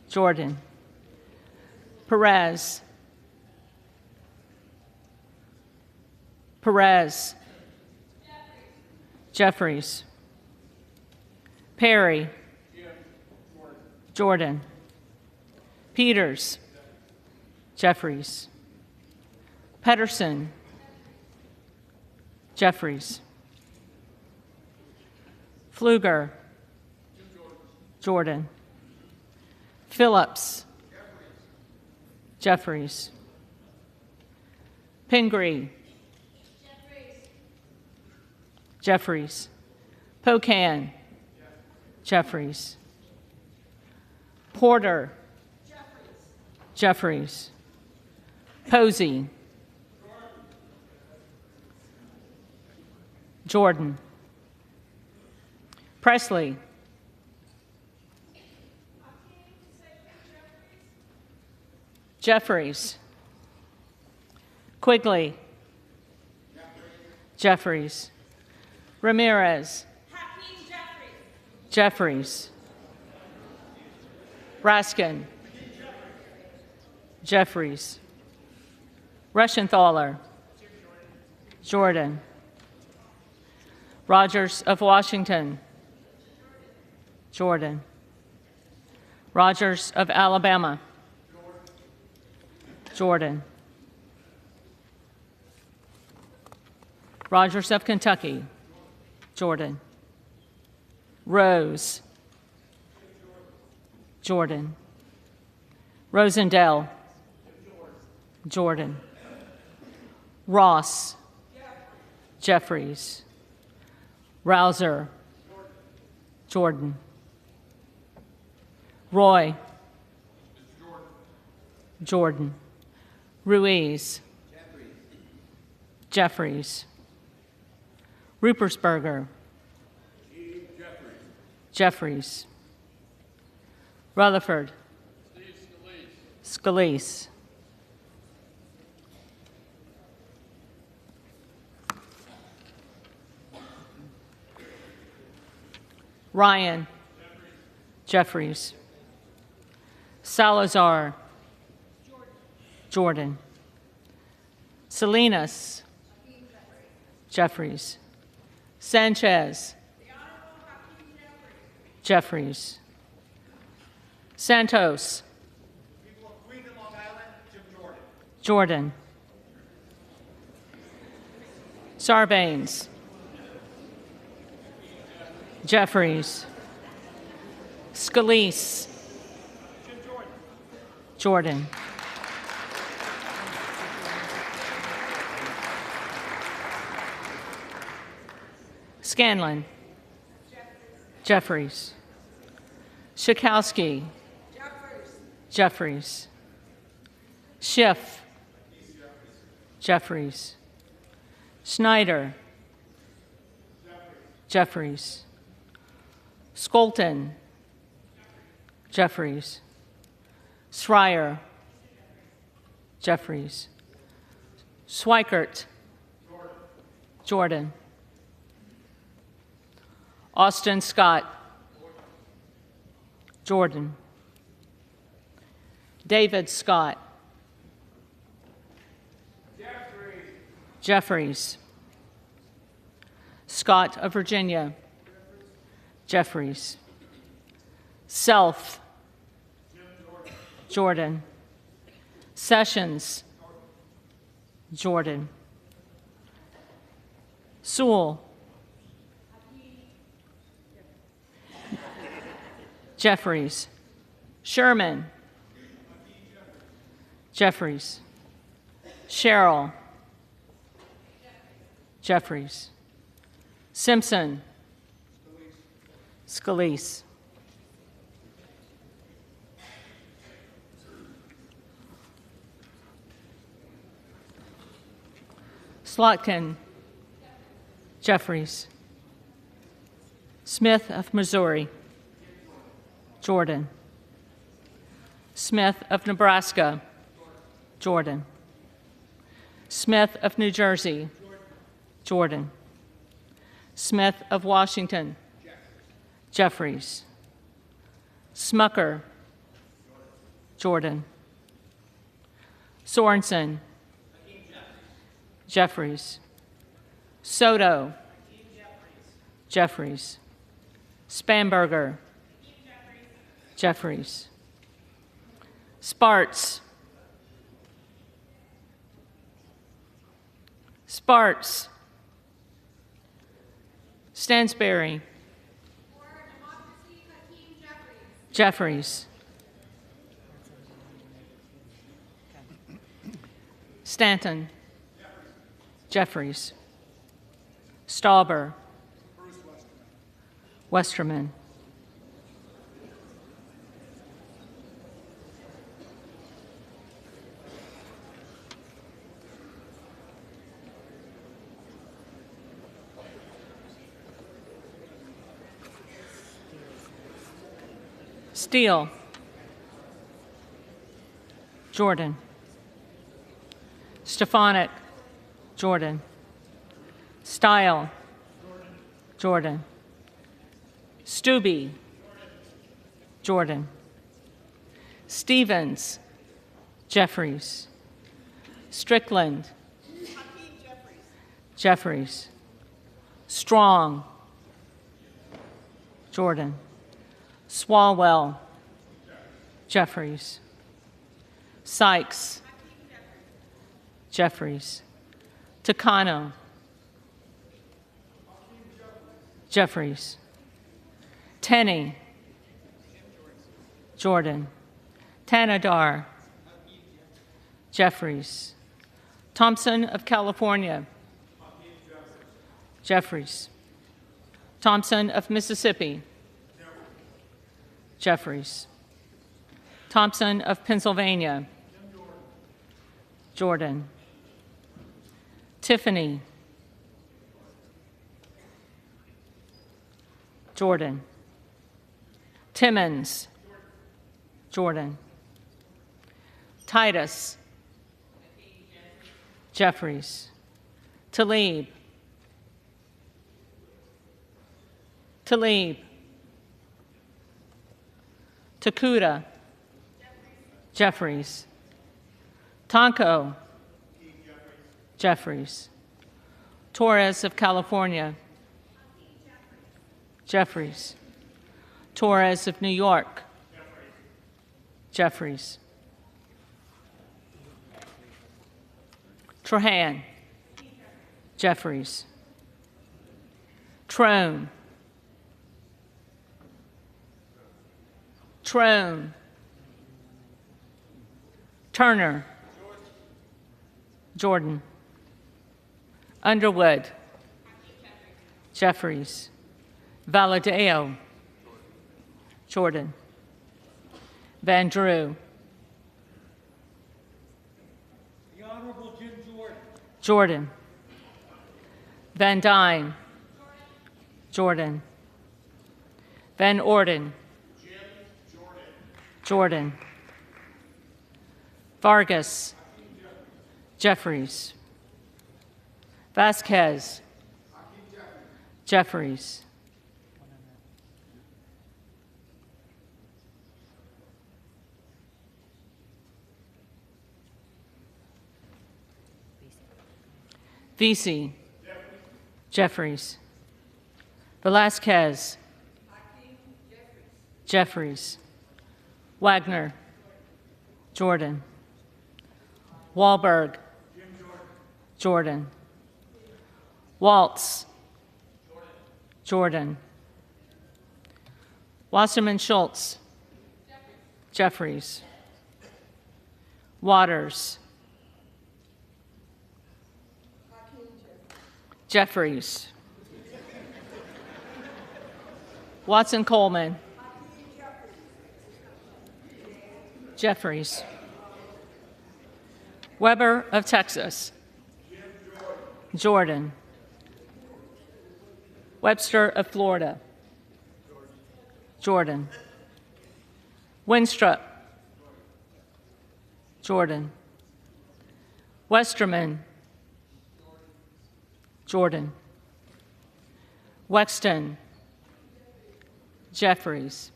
Jordan. Perez. Perez. Jeffries. Perry. Jordan. Peters. Jeffries. Pedersen. Jeffries. Pfluger. Jordan. Phillips. Jeffries. Pingree. Jeffries. Pocan. Jeffries. Porter. Jeffries. Posey. Jordan. Presley. Jeffries. Quigley. Jeffries. Ramirez. Jeffries. Raskin. Jeffries. Reschenthaler. Jordan. Rogers of Washington. Jordan. Rogers of Alabama. Jordan. Rogers of Kentucky. Jordan. Rose. Jordan. Rosendale. Jordan. Ross. Jeffries. Rouser. Jordan. Roy. Jordan. Ruiz. Jeffries. Rupersberger. Jeffries. Rutherford. Scalise. Ryan. Jeffries. Salazar. Jordan. Salinas. Jeffries. Sanchez. Jeffries. Santos. Jordan. Sarbanes. Jeffries. Scalise. Jordan. Scanlon. Jeffries. Schakowsky. Jeffries. Schiff. Jeffries. Schneider. Jeffries. Skolton. Jeffries. Schreier. Jeffries. Schweikert. Jordan. Austin Scott. Jordan. David Scott. Jeffries. Scott of Virginia. Jeffries. Self. Jordan. Sessions. Jordan. Sewell. Jeffries. Sherman. Jeffries. Sherrill. Jeffries. Simpson. Scalise. Slotkin. Jeffries. Smith of Missouri. Jordan. Smith of Nebraska. Jordan. Smith of New Jersey. Jordan. Smith of Washington. Jeffries. Smucker. Jordan. Sorensen. Jeffries. Soto. Jeffries. Spanberger. Jeffries. Sparts. Sparts. Stansberry. Jeffries. Stanton. Jeffries. Stauber. Westerman. Steele. Jordan. Stefanik. Jordan. Style. Jordan. Stubbe. Jordan. Stevens. Jeffries. Strickland. Jeffries. Strong. Jordan. Swalwell. Jeffries. Sykes. Jeffries. Takano. Jeffries. Tenney. Jordan. Tanadar. Jeffries. Thompson of California. Jeffries. Thompson of Mississippi. Jeffries. Thompson of Pennsylvania. Jordan. Tiffany. Jordan. Timmons. Jordan. Titus. Jeffries. Talib. Talib. Takuda. Jeffries. Tonko. Jeffries. Torres of California. Jeffries. Torres of New York. Jeffries. Trahan. Jeffries. Trone. Trone. Turner. Jordan. Underwood. Jeffries. Valadeo. Jordan. Van Drew. The Honorable Jim Jordan. Jordan. Van Dyne. Jordan. Van Orden. Jim Jordan. Jordan. Vargas. Jeffries. Vasquez. Jeffries. Vesey. Jeffries. Velasquez. Jeffries. Wagner. Jordan. Wahlberg. Jordan. Waltz. Jordan. Wasserman Schultz. Jeffries. Waters. Jeffries. Watson Coleman. Jeffries. Weber of Texas. Jordan. Webster of Florida. Jordan. Winstrup. Jordan. Westerman. Jordan. Wexton. Jeffries.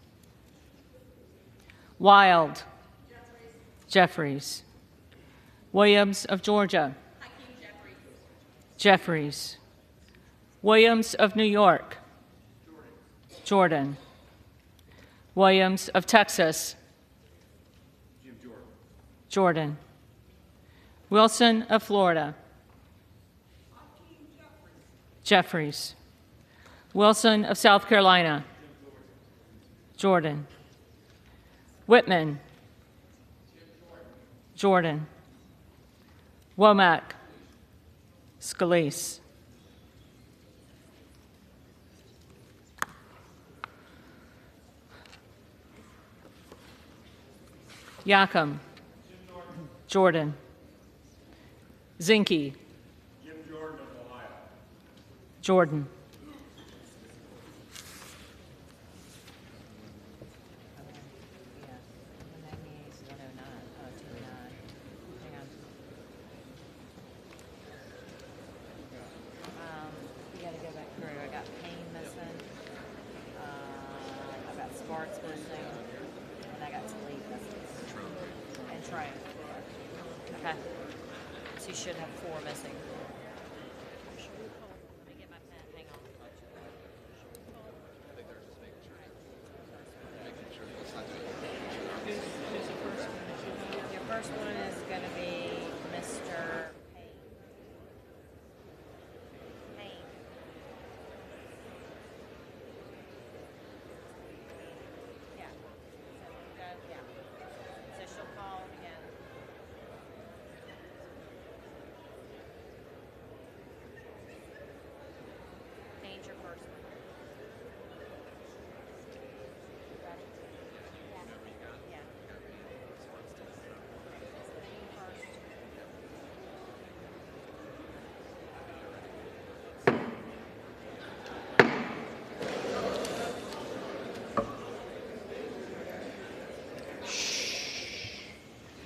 Wild. Jeffries. Williams of Georgia. Jeffries. Williams of New York. Jordan. Williams of Texas. Jordan. Wilson of Florida. Jeffries. Wilson of South Carolina. Jordan. Whitman. Jordan. Womack. Scalise. Yacom. Jordan. Zinke. Jordan. You gotta go back through. I got Payne missing. I got Sparks missing. And I got Talib missing. And Trey. Okay. So you should have 4 missing. Let me get my pen. Hang on. Your first one is going to be Mr. Payne. Payne. Yeah. Yeah. So she'll call again. Payne's your first one. Ready? Yeah. Payne first.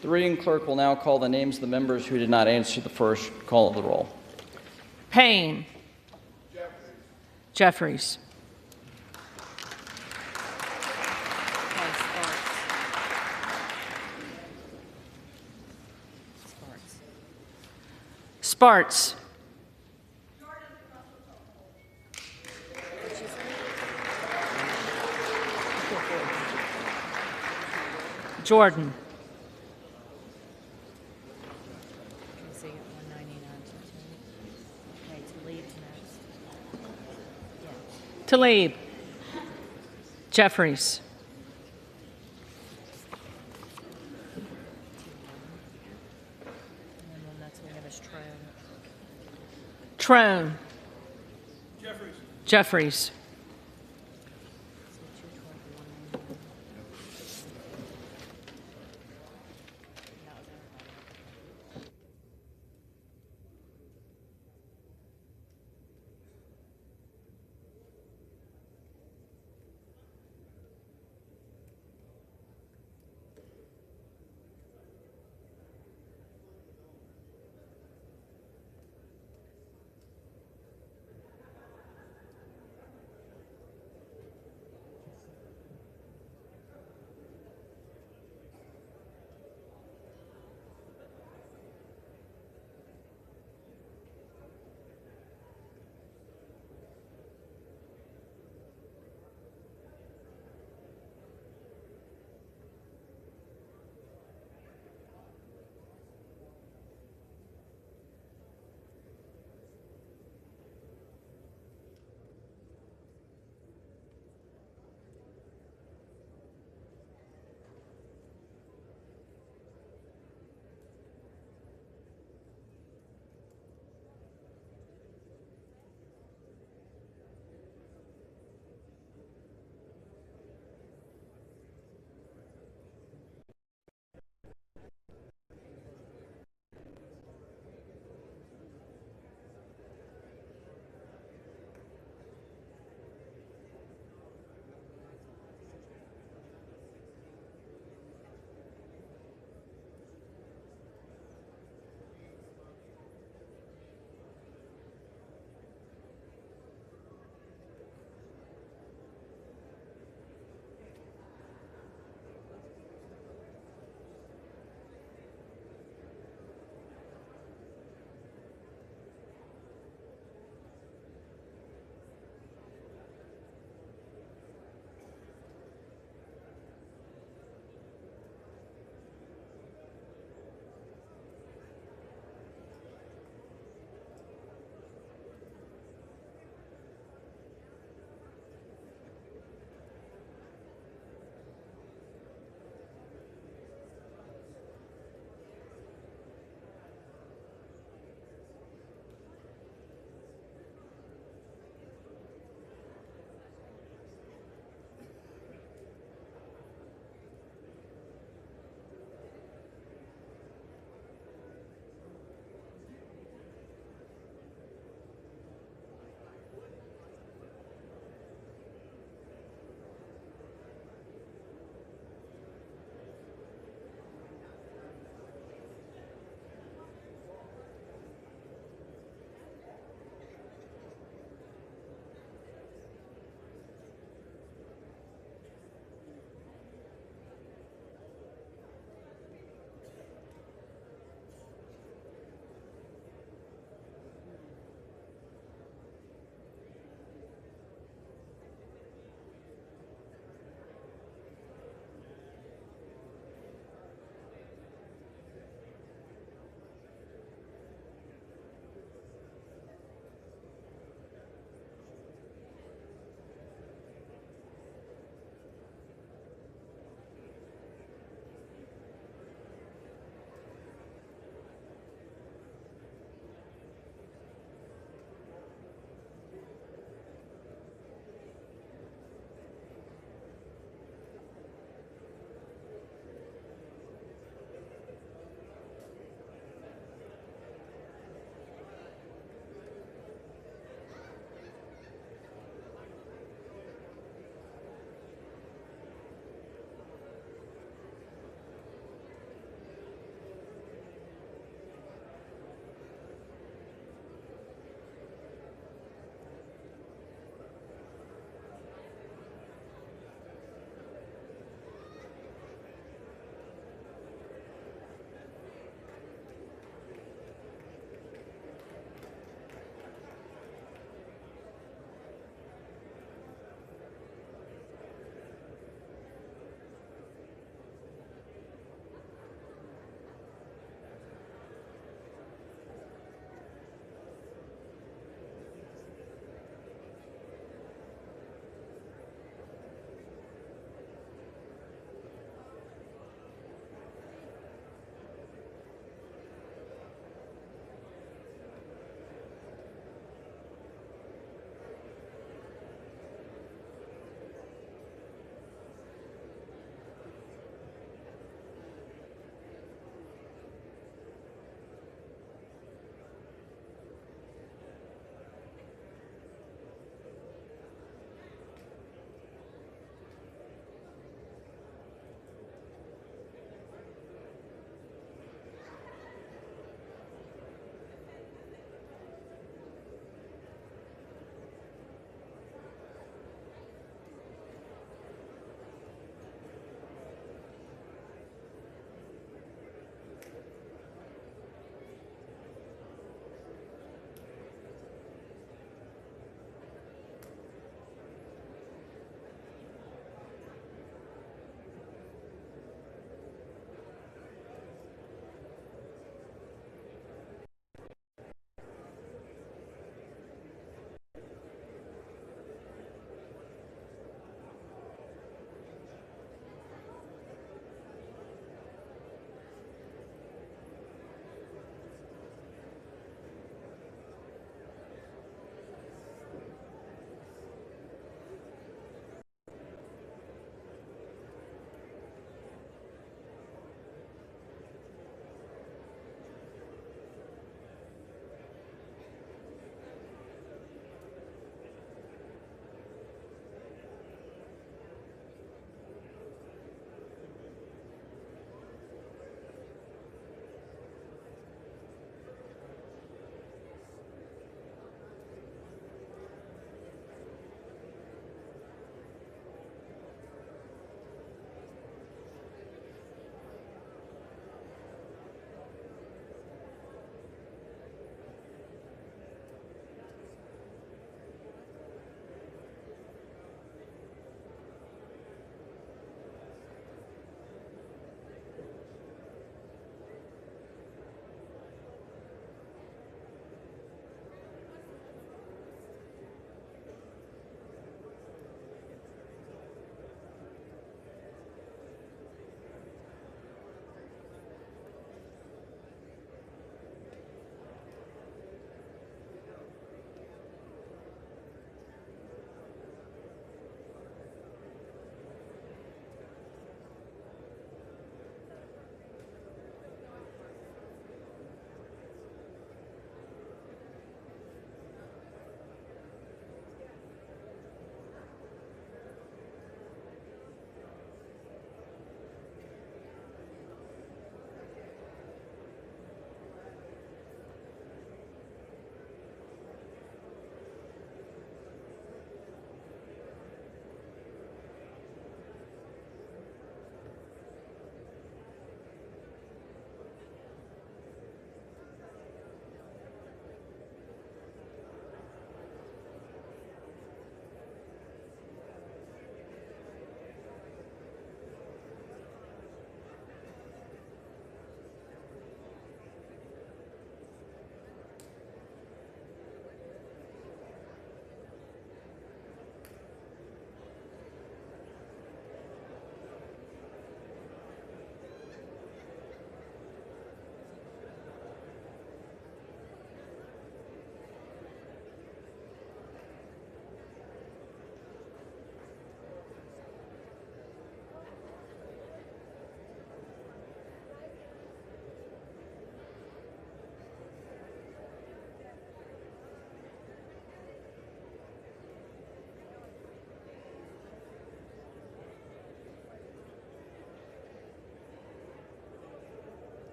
The reading clerk will now call the names of the members who did not answer the first call of the roll. Payne. Jeffries. Okay, Sparks. Sparts. Jordan. So you got 199. Okay, Talib's next. Yeah. Talib. Jeffries. And then the next one we have is Trone. Trone. Jeffries. So 212, 199. That was everybody.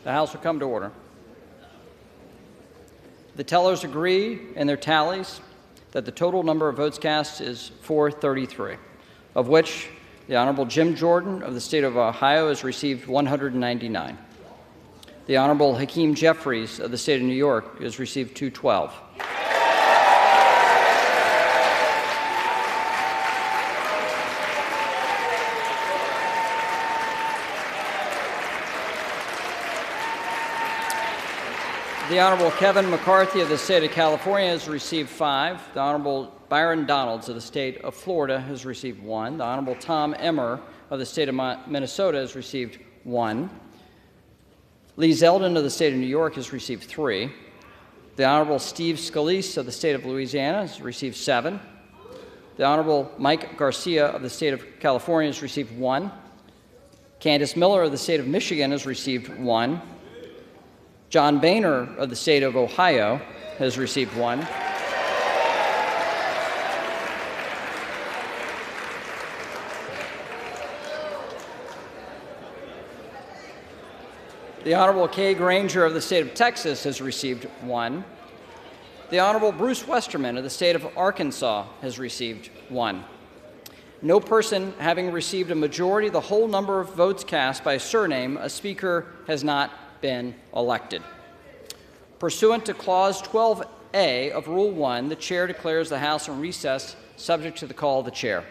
The House will come to order. The tellers agree in their tallies that the total number of votes cast is 433, of which the Honorable Jim Jordan of the state of Ohio has received 199. The Honorable Hakeem Jeffries of the state of New York has received 212. The Honorable Kevin McCarthy of the state of California has received 5. The Honorable Byron Donalds of the state of Florida has received 1. The Honorable Tom Emmer of the state of Minnesota has received 1. Lee Zeldin of the state of New York has received 3. The Honorable Steve Scalise of the state of Louisiana has received 7. The Honorable Mike Garcia of the state of California has received 1. Candace Miller of the state of Michigan has received 1. John Boehner of the state of Ohio has received 1. The Honorable Kay Granger of the state of Texas has received 1. The Honorable Bruce Westerman of the state of Arkansas has received 1. No person having received a majority of the whole number of votes cast by surname, a speaker has not been elected. Pursuant to Clause 12A of Rule 1, the chair declares the House in recess, subject to the call of the chair.